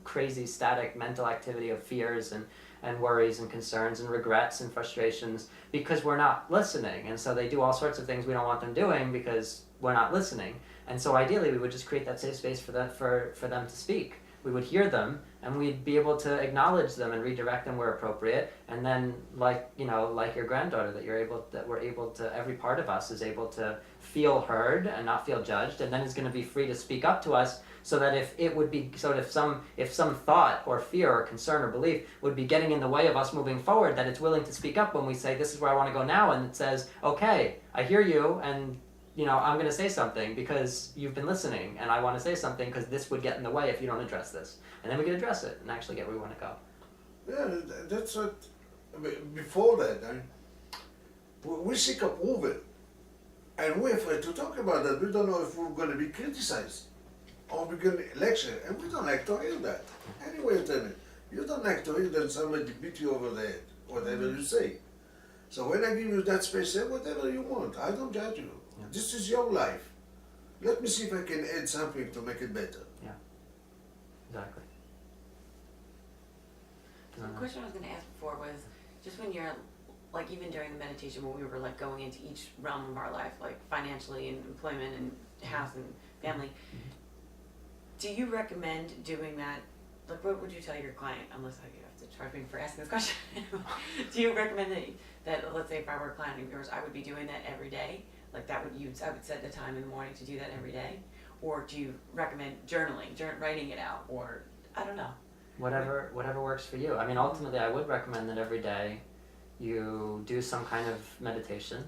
crazy static mental activity of fears and worries and concerns and regrets and frustrations, because we're not listening. And so they do all sorts of things we don't want them doing because we're not listening. And so ideally we would just create that safe space for them to speak. We would hear them, and we'd be able to acknowledge them and redirect them where appropriate. And then, like your granddaughter, every part of us is able to feel heard and not feel judged, and then is going to be free to speak up to us. So that if some thought or fear or concern or belief would be getting in the way of us moving forward, that it's willing to speak up when we say, this is where I want to go now, and it says, okay, I hear you, and I'm going to say something because you've been listening, and I want to say something because this would get in the way if you don't address this. And then we can address it and actually get where we want to go. Yeah, that's what, before that, we seek approval. And we're afraid to talk about that. We don't know if we're going to be criticized or we're going to lecture. And we don't like to hear that. Anyway, tell me, you don't like to hear that somebody beat you over the head, whatever you say. So when I give you that space, say whatever you want. I don't judge you. Yeah. This is your life. Let me see if I can add something to make it better. Exactly. The question I was going to ask before was, just when you're, like, even during the meditation when we were, like, going into each realm of our life, like financially and employment and house and family, do you recommend doing that? Like, what would you tell your client, unless you have to charge me for asking this question? Do you recommend that, let's say if I were a client of yours, I would be doing that every day? Like I would set the time in the morning to do that every day? Or do you recommend journaling, writing it out, or I don't know? Whatever works for you. I mean, ultimately, I would recommend that every day you do some kind of meditation,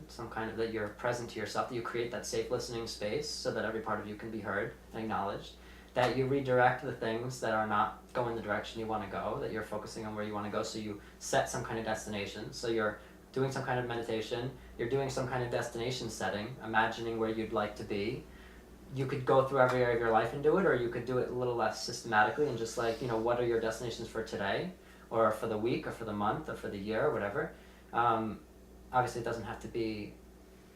that you're present to yourself, that you create that safe listening space so that every part of you can be heard and acknowledged, that you redirect the things that are not going the direction you want to go, that you're focusing on where you want to go, so you set some kind of destination. So you're doing some kind of meditation, you're doing some kind of destination setting, imagining where you'd like to be. You could go through every area of your life and do it, or you could do it a little less systematically and just what are your destinations for today, or for the week, or for the month, or for the year, or whatever. Obviously, it doesn't have to be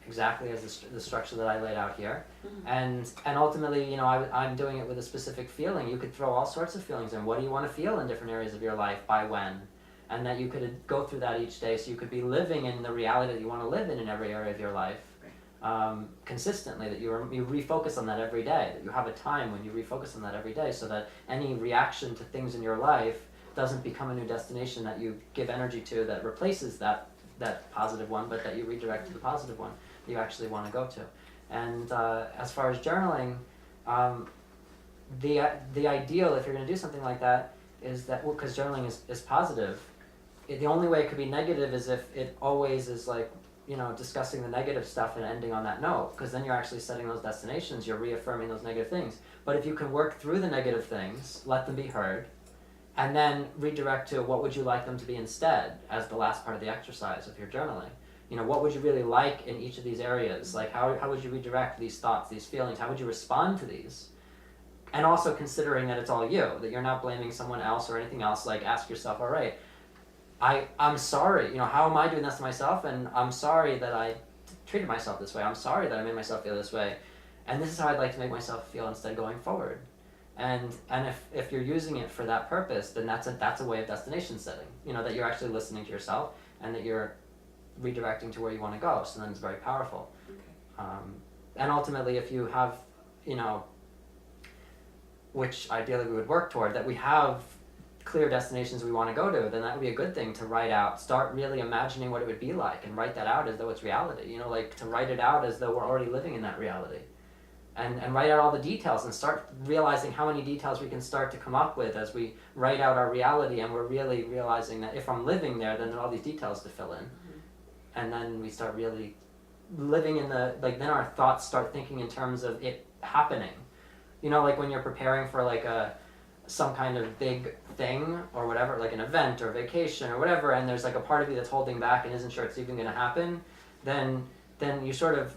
exactly as the structure that I laid out here. And ultimately, I'm doing it with a specific feeling. You could throw all sorts of feelings in. What do you want to feel in different areas of your life, by when? And that you could go through that each day, so you could be living in the reality that you want to live in every area of your life. Consistently, that you refocus on that every day, that you have a time when you refocus on that every day, so that any reaction to things in your life doesn't become a new destination that you give energy to that replaces that positive one, but that you redirect to the positive one that you actually want to go to. And as far as journaling, the ideal, if you're going to do something like that, is that, because journaling is positive, the only way it could be negative is if it always is like, discussing the negative stuff and ending on that note, because then you're actually setting those destinations, you're reaffirming those negative things. But if you can work through the negative things, let them be heard, and then redirect to what would you like them to be instead, as the last part of the exercise of your journaling. What would you really like in each of these areas? Like, how would you redirect these thoughts, these feelings? How would you respond to these? And also considering that it's all you, that you're not blaming someone else or anything else. Like, ask yourself, all right, I'm sorry, how am I doing this to myself? And I'm sorry that I treated myself this way. I'm sorry that I made myself feel this way. And this is how I'd like to make myself feel instead going forward. And if you're using it for that purpose, then that's a way of destination setting. That you're actually listening to yourself and that you're redirecting to where you want to go. So then it's very powerful. Okay. And ultimately, if you have, which ideally we would work toward, that we have clear destinations we want to go to, then that would be a good thing to write out. Start really imagining what it would be like and write that out as though it's reality. You know, like to write it out as though we're already living in that reality. And write out all the details and start realizing how many details we can start to come up with as we write out our reality, and we're really realizing that if I'm living there, then there are all these details to fill in. And then we start really living in the, like, then our thoughts start thinking in terms of it happening. You know, like when you're preparing for like some kind of big thing or whatever, like an event or vacation or whatever, and there's like a part of you that's holding back and isn't sure it's even going to happen, then you sort of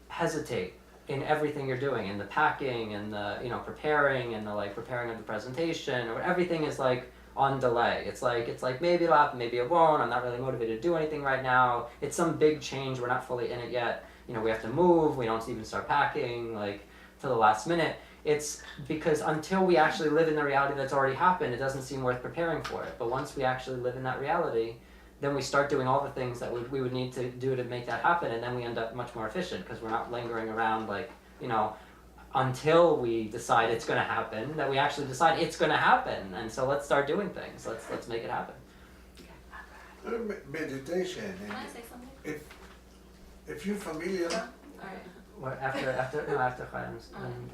hesitate in everything you're doing, in the packing and the, you know, preparing and the like preparing of the presentation, or everything is like on delay. It's like maybe it'll happen, maybe it won't. I'm not really motivated to do anything right now. It's some big change. We're not fully in it yet. You know, we have to move. We don't even start packing like to the last minute. It's because until we actually live in the reality that's already happened, it doesn't seem worth preparing for it. But once we actually live in that reality, then we start doing all the things that we would need to do to make that happen, and then we end up much more efficient because we're not lingering around like, you know, until we decide it's going to happen, that we actually decide it's going to happen. And so let's start doing things. Let's make it happen. Meditation. Can I say something? If you're familiar. Alright. What, after Chaim's.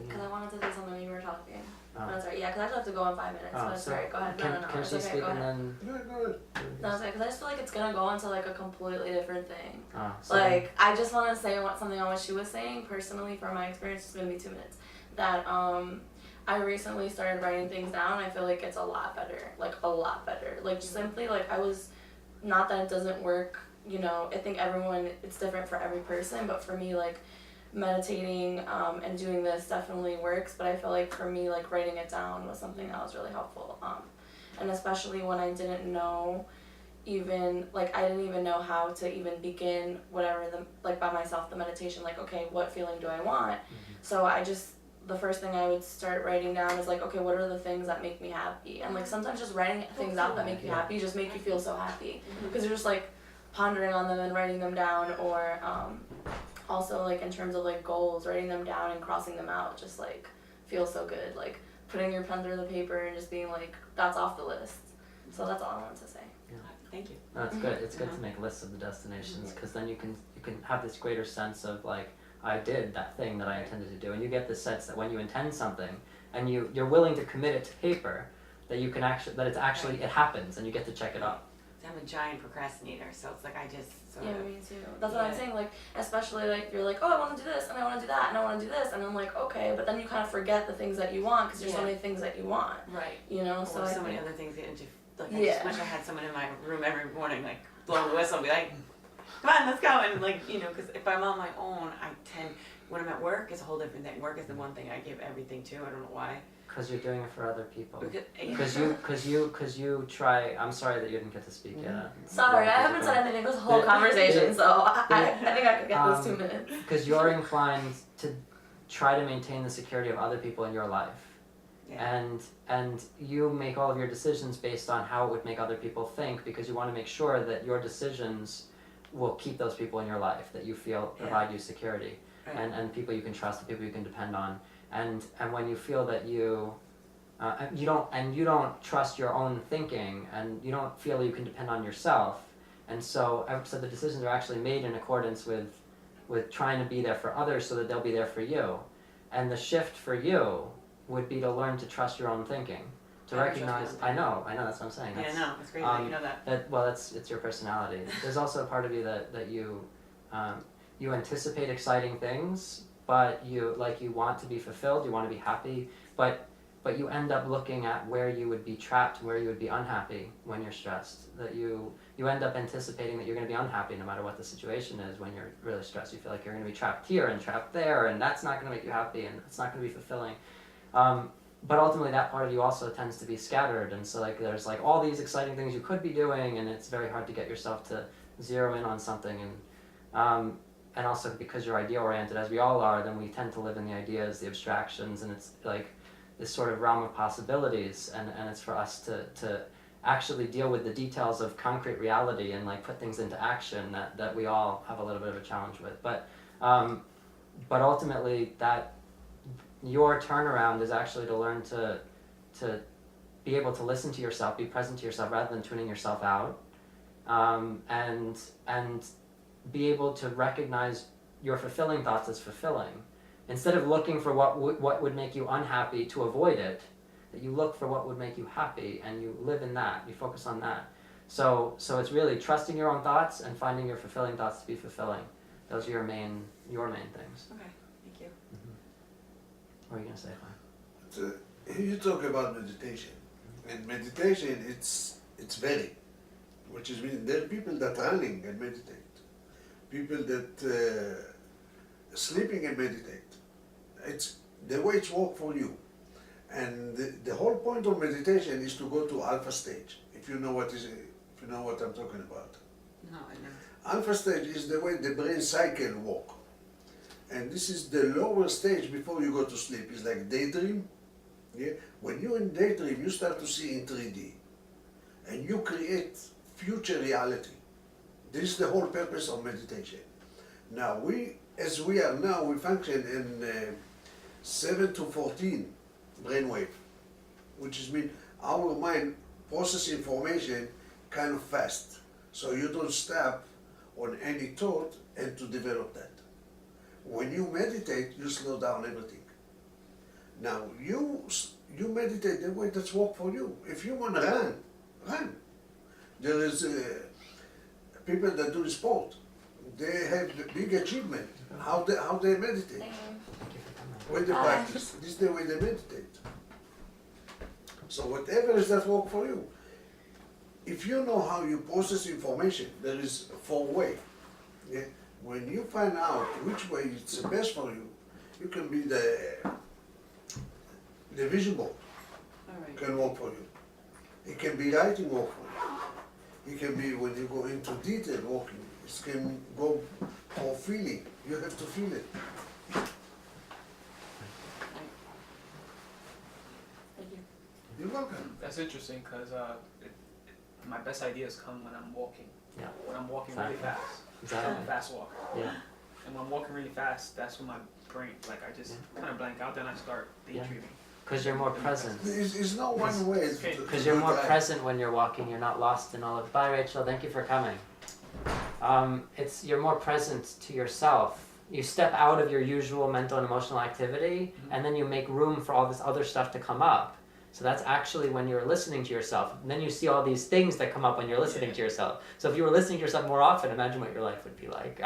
Because I wanted to say something when you were talking. Oh. But I'm sorry. Yeah, because I just have to go in 5 minutes. But So sorry. Go ahead. can No. she It's okay. speak Go and ahead. then? No, go ahead. No, it's okay. Because I just feel like it's gonna go into like a completely different thing. So Like, I just want to say something on what she was saying. Personally, from my experience, it's gonna be 2 minutes. That I recently started writing things down. I feel like it's a lot better. Like a lot better. Like simply like I was, not that it doesn't work. You know, I think it's different for every person. But for me, like meditating and doing this definitely works. But I feel like for me, like writing it down was something that was really helpful. And especially when I didn't know. I didn't even know how to even begin whatever by myself the meditation, like, okay, what feeling do I want? So the first thing I would start writing down is like, okay, what are the things that make me happy? And like sometimes just writing things out that make you happy just make you feel so happy because you're just like pondering on them and writing them down, or also like in terms of like goals, writing them down and crossing them out just like feels so good, like putting your pen through the paper and just being like, that's off the list. So that's all I wanted to say. Thank you. No, it's good. It's good to make lists of the destinations because then you can have this greater sense of like, I did that thing that I intended to do, and you get the sense that when you intend something and you're willing to commit it to paper, that you can actually it happens and you get to check it off. I'm a giant procrastinator, so it's like I just sort Yeah, of. me too. That's what I'm saying. Like, especially like you're like, oh, I want to do this and I want to do that and I want to do this, and I'm like, okay, but then you kind of forget the things that you want because there's so many things that you want. Right. You know, so so many other things get into. Like I just wish I had someone in my room every morning, like blowing the whistle, and be like, "Come on, let's go!" And like because if I'm on my own, I tend when I'm at work, it's a whole different thing. Work is the one thing I give everything to. I don't know why. Because you're doing it for other people. Because Because you try. I'm sorry that you didn't get to speak yet. Sorry, I haven't said anything this whole conversation, so I think I could get those 2 minutes. Because you're inclined to try to maintain the security of other people in your life. And you make all of your decisions based on how it would make other people think, because you want to make sure that your decisions will keep those people in your life that you feel provide you security, and people you can trust, and people you can depend on, and when you feel that you don't trust your own thinking, and you don't feel you can depend on yourself, and so the decisions are actually made in accordance with trying to be there for others so that they'll be there for you, and the shift for you would be to learn to trust your own thinking, to recognize. I know, that's what I'm saying. That's, it's great that you know that. It's your personality. There's also a part of you that you anticipate exciting things, but you want to be fulfilled, you want to be happy, but you end up looking at where you would be trapped, where you would be unhappy when you're stressed. That you end up anticipating that you're going to be unhappy no matter what the situation is. When you're really stressed, you feel like you're going to be trapped here and trapped there, and that's not going to make you happy, and it's not going to be fulfilling. But ultimately that part of you also tends to be scattered, and so like there's like all these exciting things you could be doing, and it's very hard to get yourself to zero in on something, and also because you're idea oriented, as we all are, then we tend to live in the ideas, the abstractions, and it's like this sort of realm of possibilities, and it's for us to actually deal with the details of concrete reality and like put things into action that we all have a little bit of a challenge with, but ultimately that your turnaround is actually to learn to be able to listen to yourself, be present to yourself rather than tuning yourself out, and be able to recognize your fulfilling thoughts as fulfilling. Instead of looking for what would make you unhappy to avoid it, that you look for what would make you happy and you live in that, you focus on that. So it's really trusting your own thoughts and finding your fulfilling thoughts to be fulfilling. Those are your main things. Okay, thank you. What are you going to say, Juan? So, here you talk about meditation, and meditation it's very, which is mean there are people that running and meditate, people that sleeping and meditate. It's the way it's work for you, and the whole point of meditation is to go to alpha stage. If you know what I'm talking about. No, I never. Alpha stage is the way the brain cycle work, and this is the lower stage before you go to sleep. It's like daydream. Yeah? When you're in daydream, you start to see in 3D, and you create future reality. This is the whole purpose of meditation. Now as we are now, we function in 7 to 14 brainwave, which is mean our mind process information kind of fast, so you don't stop on any thought and to develop that. When you meditate, you slow down everything. Now you meditate the way that's work for you. If you want to run. There is people that do sport. They have the big achievement. How they meditate. When they practice, this is the way they meditate. So whatever is that work for you. If you know how you process information, there is 4 ways. Yeah? When you find out which way it's the best for you, you can be the vision board. All right. Can work for you. It can be writing work for you. It can be when you go into detail working. It can go for feeling. You have to feel it. Thank you. You're welcome. That's interesting because my best ideas come when I'm walking. Yeah. When I'm walking really fast. Exactly. I'm a fast walker. Yeah. And when I'm walking really fast, that's when my brain, like I just kind of blank out, then I start daydreaming. Because you're more present. It's not one way. Because you're more present when you're walking. You're not lost in all of. Bye, Rachel. Thank you for coming. You're more present to yourself. You step out of your usual mental and emotional activity, and then you make room for all this other stuff to come up. So that's actually when you're listening to yourself. And then you see all these things that come up when you're listening to yourself. So if you were listening to yourself more often, imagine what your life would be like.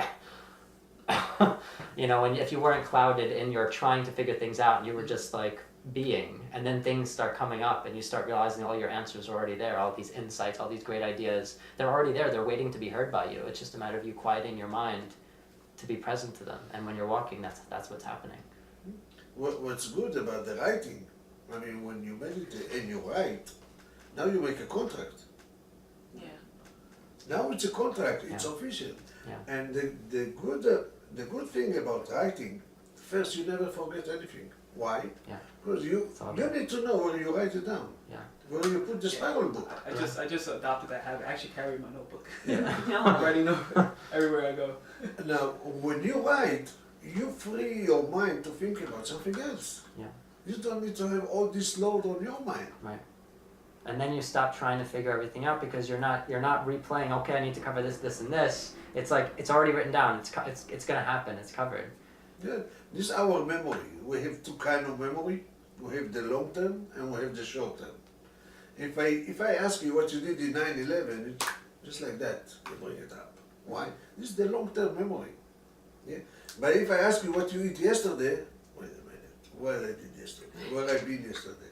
If you weren't clouded in your trying to figure things out, you were just like being, and then things start coming up and you start realizing all your answers are already there, all these insights, all these great ideas, they're already there, they're waiting to be heard by you. It's just a matter of you quieting your mind to be present to them, and when you're walking, that's what's happening. What's good about the writing, I mean, when you meditate and you write, now you make a contract. Yeah. Now it's a contract, it's official. Yeah. And the good thing about writing, first you never forget anything. Why? Yeah. Because you need to know where you write it down. Yeah. Where you put the spiral book. I just adopted that habit. I actually carry my notebook. Yeah. I'm writing note everywhere I go. Now, when you write, you free your mind to think about something else. Yeah. You don't need to have all this load on your mind. Right. And then you stop trying to figure everything out because you're not replaying. Okay, I need to cover this, this, and this. It's like it's already written down. It's gonna happen. It's covered. Yeah, this is our memory. We have 2 kinds of memory. We have the long term and we have the short term. If I ask you what you did in 9/11, it's just like that. You bring it up. Why? This is the long term memory. Yeah. But if I ask you what you eat yesterday, wait a minute. What I did yesterday? Where I been yesterday?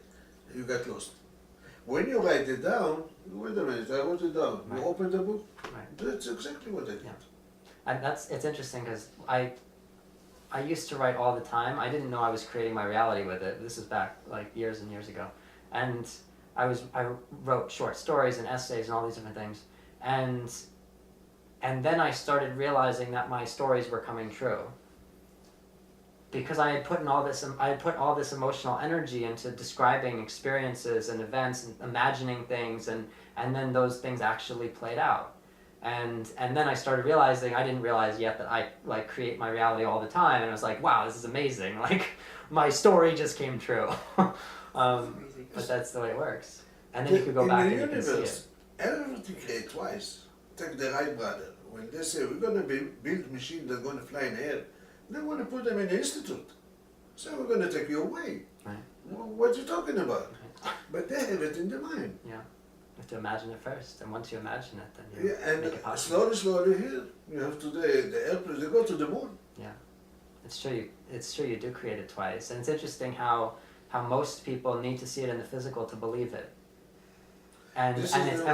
You got lost. When you write it down, wait a minute. I wrote it down. Right. You open the book. Right. That's exactly what I did. Yeah. And it's interesting because I used to write all the time. I didn't know I was creating my reality with it. This is back like years and years ago. And I wrote short stories and essays and all these different things. And then I started realizing that my stories were coming true. Because I had put all this emotional energy into describing experiences and events and imagining things, and then those things actually played out. And then I started realizing, I didn't realize yet that I like create my reality all the time, and I was like, wow, this is amazing. Like my story just came true. But that's the way it works. And then you could go back and you can see it. In the universe, everything creates twice. Take the Wright brother. When they say we're going to build machines that are going to fly in the air, they want to put them in the institute. So we're going to take you away. Right. What you talking about? But they have it in their mind. Yeah. You have to imagine it first, and once you imagine it, then you Yeah, and make it possible. slowly here, you have today the airplanes, they go to the moon. It's true you do create it twice. And it's interesting how most people need to see it in the physical to believe it. And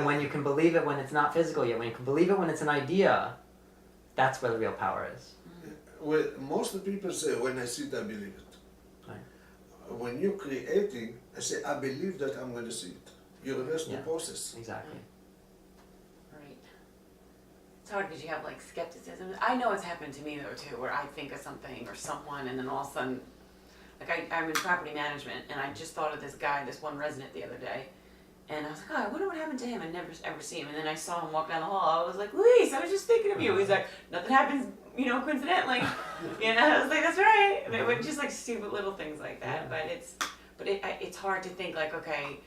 when you can believe it when it's not physical yet, when you can believe it when it's an idea, that's where the real power is. Well, most of the people say, when I see it, I believe it. Right. When you're creating, I say, I believe that I'm going to see it. You reverse the process. Exactly. Right. It's hard because you have like skepticism. I know it's happened to me though too, where I think of something or someone, and then all of a sudden, like I'm in property management, and I just thought of this guy, this one resident the other day, and I was like, oh, I wonder what happened to him. I never ever see him, and then I saw him walk down the hall. I was like, Luis, I was just thinking of you. He's like, nothing happens, coincidentally. I was like, that's right. And it was just like stupid little things like that. But it's hard to think like, okay,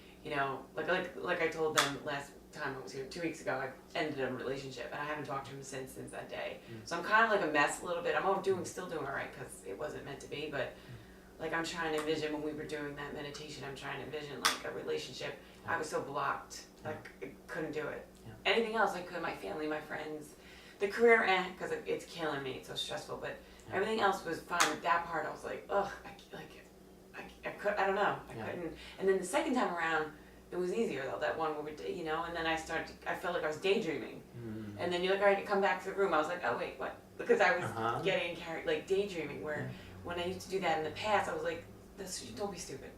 like I told them last time I was here 2 weeks ago, I ended a relationship, and I haven't talked to him since that day. So I'm kind of like a mess a little bit. I'm still doing all right because it wasn't meant to be, but like I'm trying to envision when we were doing that meditation, I'm trying to envision like a relationship. I was so blocked, like I couldn't do it. Yeah. Anything else I could, my family, my friends, the career, because it's killing me. It's so stressful, but everything else was fine. With that part, I was like, ugh, I don't know, I couldn't. And then the second time around, it was easier though. That one where we, and then I felt like I was daydreaming. And then you're like, all right, come back to the room. I was like, oh wait, what? Because I was getting carried, like daydreaming. Where when I used to do that in the past, I was like, don't be stupid.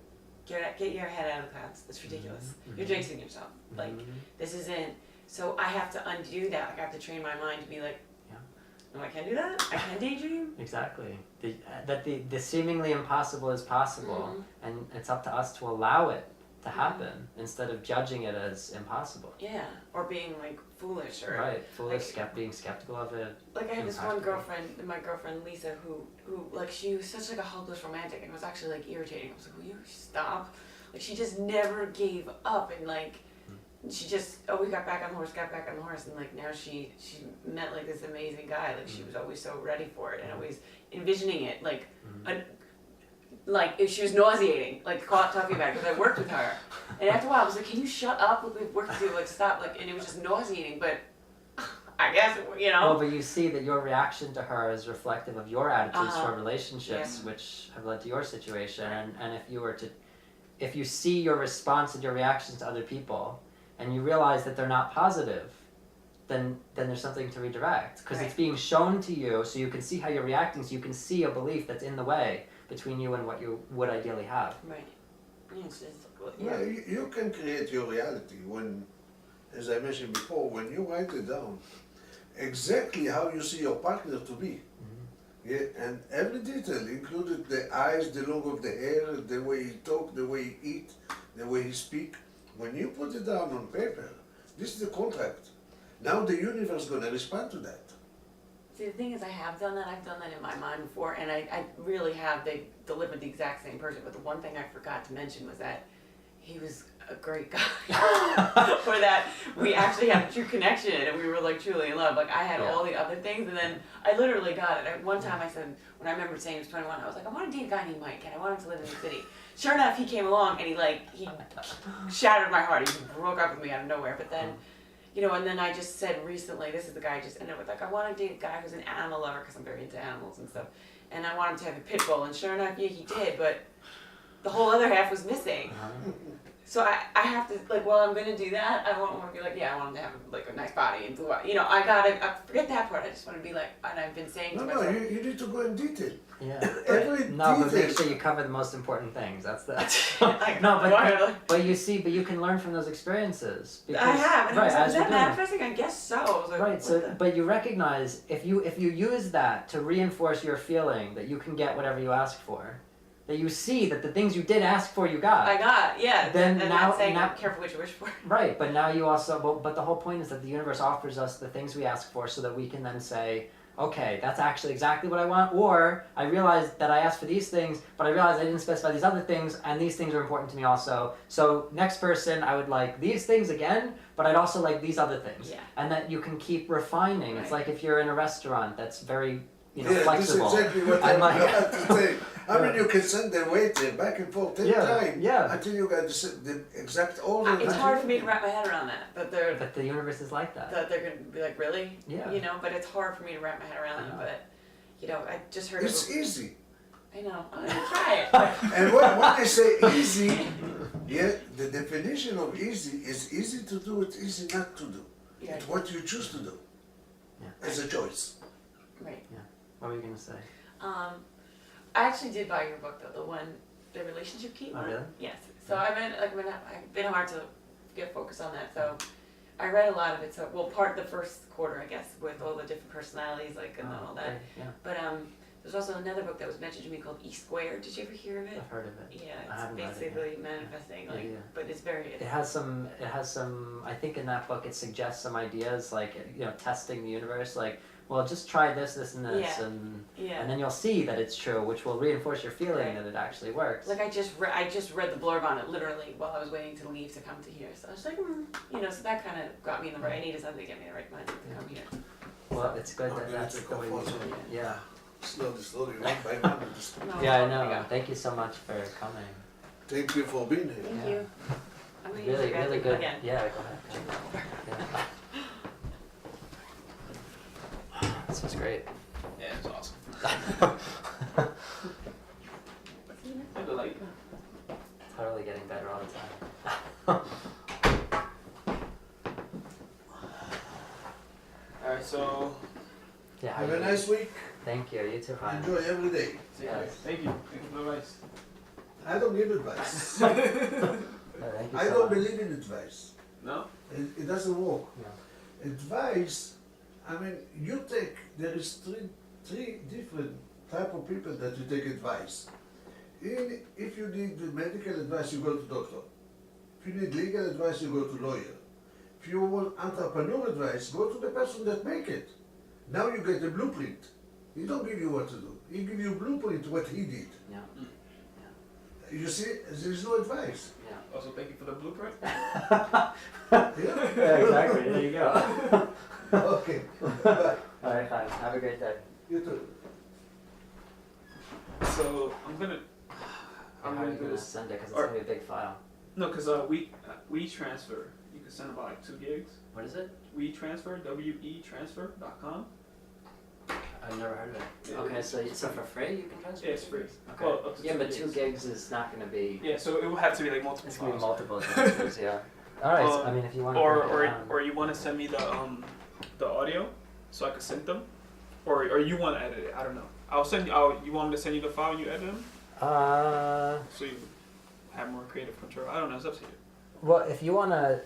Get your head out of the clouds. That's ridiculous. You're jinxing yourself. Like this isn't. So I have to undo that. Like I have to train my mind to be like, no, I can't do that. I can daydream. Exactly. The seemingly impossible is possible, and it's up to us to allow it to happen instead of judging it as impossible. Yeah, or being like foolish or foolish, being skeptical of it. Like I had this one girlfriend, my girlfriend Lisa, who like she was such like a hopeless romantic, and it was actually like irritating. I was like, will you stop? Like she just never gave up, and like she just we got back on the horse, and like now she met like this amazing guy. Like she was always so ready for it and always envisioning it like. Like if she was nauseating, like talking about it because I worked with her, and after a while I was like, "Can you shut up? Look, we have work to do. Like stop!" Like, and it was just nauseating. But I guess Well, but you see that your reaction to her is reflective of your attitudes toward relationships, which have led to your situation. And if you see your response and your reactions to other people, and you realize that they're not positive, then there's something to redirect because it's being shown to you, so you can see how you're reacting, so you can see a belief that's in the way between you and what you would ideally have. Right. Well, you can create your reality when, as I mentioned before, when you write it down, exactly how you see your partner to be. And every detail, included the eyes, the look of the hair, the way he talk, the way he eat, the way he speak. When you put it down on paper, this is the contract. Now the universe is going to respond to that. See, the thing is, I have done that. I've done that in my mind before, and I really have. They delivered the exact same person. But the one thing I forgot to mention was that he was a great guy. For that, we actually had a true connection, and we were like truly in love. Like I had all the other things, and then I literally got it. One time I said, when I remember saying he was 21, I was like, I want to date a guy named Mike, and I want him to live in the city. Sure enough, he came along, and he shattered my heart. He broke up with me out of nowhere. But then. And then I just said recently, this is the guy I just ended up with, like, I want to date a guy who's an animal lover because I'm very into animals and stuff. And I want him to have a pit bull. And sure enough, he did, but the whole other half was missing. So I have to, like, well, I'm going to do that. I want to be like, I want him to have, like, a nice body and blue eyes. I forget that part. I just want to be like, and I've been saying to myself. No, you need to go in detail. Yeah. Every no, detail. but make sure you cover the most important things. That's the. But you can learn from those experiences. Because, I have. And right, I was like, is that manifesting? I guess so. I was like, right. So, but you recognize if you use that to reinforce your feeling that you can get whatever you ask for, that you see that the things you did ask for you got. I got, yeah. Then now, saying, careful what you wish for. Right, but now you also. But the whole point is that the universe offers us the things we ask for, so that we can then say, okay, that's actually exactly what I want, or I realized that I asked for these things, but I realized I didn't specify these other things, and these things are important to me also. So next person, I would like these things again, but I'd also like these other things. Yeah. And that you can keep refining. It's Right. like if you're in a restaurant that's very, Yeah, flexible. this is exactly what I'm I'm like- about to say. I mean, you can send the waiter back and forth 10 times Yeah. until you get the exact order. It's that hard you for me need. to wrap my head around that. But the universe is like that. That they're gonna be like, really? Yeah. You know, but it's hard for me to wrap my head around I it. know. But you know, I just heard It's it. easy. I know. I'm gonna try it. And when they say easy, yeah, the definition of easy is easy to do, it's easy not to do. Yeah. It's what you choose to do. Yeah. As a choice. Right. What were you gonna say? I actually did buy your book though, the one, the relationship key Oh, one. really? Yes. So I've been hard to get focused on that. So I read a lot of it. So part the first quarter, I guess, with all the different personalities, like and all that. Okay, yeah, But there's also another book that was mentioned to me called E Squared. Did you ever hear of it? I've heard of it. Yeah, I it's haven't read it basically manifesting, like, Yeah. but it's very. It has some. I think in that book it suggests some ideas like testing the universe. Like, well, just try this, this, and this, Yeah. and then you'll see that it's true, which will reinforce your feeling Right. that it actually works. Like I just read the blurb on it literally while I was waiting to leave to come to here. So I was like, so that kind of got me in the right. I needed something to get me in the right mind to come here. Well, it's good I'm that gonna that's take the off way you also. do it. Yeah. Slowly, one by one. Just No, Yeah, I there know. you go. Thank you so much for coming. thank you for being here. Thank Yeah. you. I'm gonna use Really, your really bathroom good. again. Yeah, go ahead. Yeah. This was great. Yeah, it's awesome. I feel like Totally getting better all the time. alright, so Yeah. how Have you a doing? nice week. Thank you. You too. Hi. Enjoy every day. Yes. thank you. Thank you for the advice. I don't give advice. No, thank you I so don't much. believe in advice. No? It doesn't work. No. Advice, I mean, there is three different type of people that you take advice. If you need the medical advice, you go to doctor. If you need legal advice, you go to lawyer. If you want entrepreneur advice, go to the person that make it. Now you get a blueprint. He don't give you what to do. He give you a blueprint what he did. Yeah. You see, there is no advice. Also, thank you for the blueprint. Yeah? Yeah, exactly. There you go. Okay. Bye. All right, fine. Have a great day. You too. So I'm gonna How are gonna you do gonna this. send it? Because it's Or- gonna be a big file. No, because we transfer. You can send about like 2 gigs. What is it? We transfer. WeTransfer.com. I've never heard of it. Yeah. Okay, so for free you can transfer? Yeah, it's free. Okay. Well, up to Yeah, 2 but gigs. 2 gigs is not gonna be. Yeah, so it will have to be like multiple It's gonna be files. multiple transfers. Yeah. All right. So, I mean, if you want to. Or you want to send me the audio so I can sync them, or you want to edit it. I don't know. I'll send you. You want me to send you the file and you edit them, so you have more creative control. I don't know. It's up to you. Well, if you want to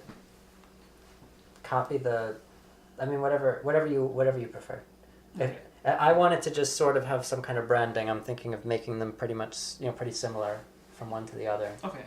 copy I mean, whatever you prefer. If, I wanted to just sort of have some kind of branding. I'm thinking of making them pretty much, pretty similar from one to the other. Okay.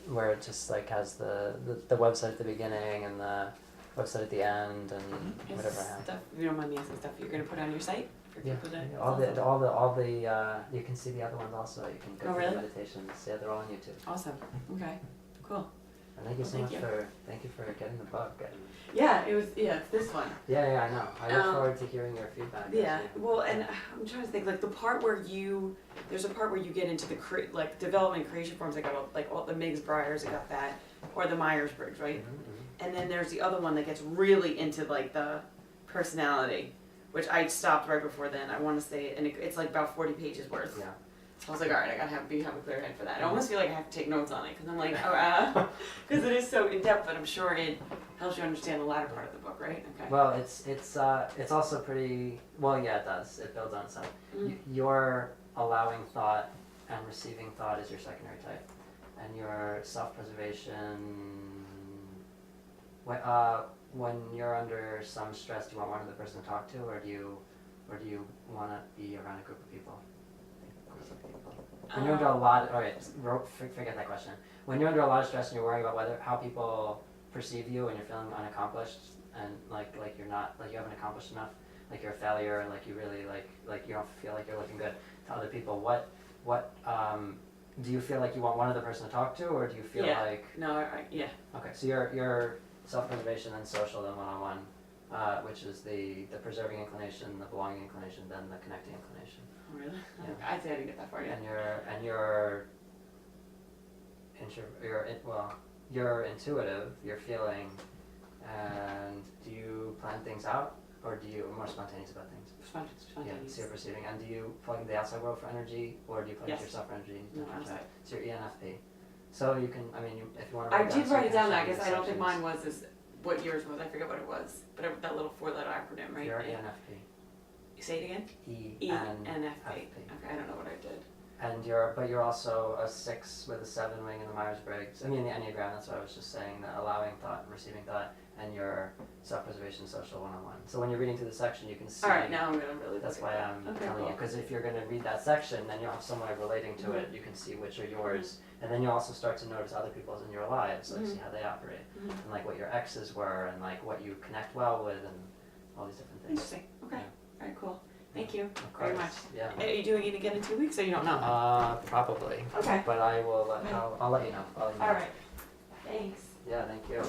Where it just like has the website at the beginning and the website at the end and whatever I have. Stuff, if you don't mind me asking, stuff you're gonna put on your site for Yeah, people to. all the you can see the other ones also. You can go Oh, through really? the meditations. Yeah, they're all on YouTube. Awesome. Okay. Cool. And thank you so Thank much you. thank you for getting the book. And Yeah, it was. Yeah, it's this one. yeah, I know. I look Um, forward to hearing your feedback. Yeah. actually. Well, and I'm trying to think like the part where there's a part where you get into the development creation forms. I got all the Miggs Briars. I got that, or the Myers Briggs, right? Mhm. And then there's the other one that gets really into like the personality, which I stopped right before then. I want to say, and it's like about 40 pages worth. Yeah. So I was like, all right, I gotta have a clear head for that. I almost feel like I have to take notes on it because I'm like, because it is so in depth. But I'm sure it helps you understand the latter part of the book, right? Okay. Well, it's also pretty well. Yeah, it does. It builds on itself. You're allowing thought and receiving thought is your secondary type, and your self-preservation. When you're under some stress, do you want one other person to talk to, or do you want to be around a group of people? When you're under a lot, forget that question. When you're under a lot of stress and you're worrying about how people perceive you and you're feeling unaccomplished and like you're not, like you haven't accomplished enough, like you're a failure, and like you really like you don't feel like you're looking good to other people, what do you feel like you want one other person to talk to, or do you feel Yeah. like No, yeah. okay, so you're self-preservation and social, then one-on-one, which is the preserving inclination, the belonging inclination, then the connecting inclination. Oh, really? Yeah. I'd say I didn't get that far yet. You're intuitive, you're feeling, and do you plan things out, or do you more spontaneous about things? Yeah, Spontaneous. so you're perceiving, and do you plug into the outside world for energy, or do you plug into Yes. yourself for energy? No, outside. So you're ENFP. So you can, I mean, if you want to. I did write it down. I guess I don't think mine was what yours was. I forget what it was, but that little 4-letter acronym, right? You're ENFP. Say it again. ENFP. Okay, I don't know what I did. And you're also a 6 with a 7 wing in the Myers-Briggs. I mean, the Enneagram. That's what I was just saying. That allowing thought and receiving thought, and your self-preservation, social, one-on-one. So when you're reading through the section, you can see. All right, now I'm gonna really. That's look why at I'm that. Okay, telling you, cool. because if you're going to read that section, then you'll have someone relating to it. You can see which are yours, and then you also start to notice other people's in your lives, like see how they operate, Mhm. and like what your exes were, and like what you connect well with, and all these different things. Interesting. Okay. Yeah. All right. Cool. Thank you Of very course. much. Yeah. Are you doing it again in 2 weeks, or you don't know? Probably. Okay. But I will. I'll let you know. I'll let you know. All right. Thanks. Yeah. Thank you.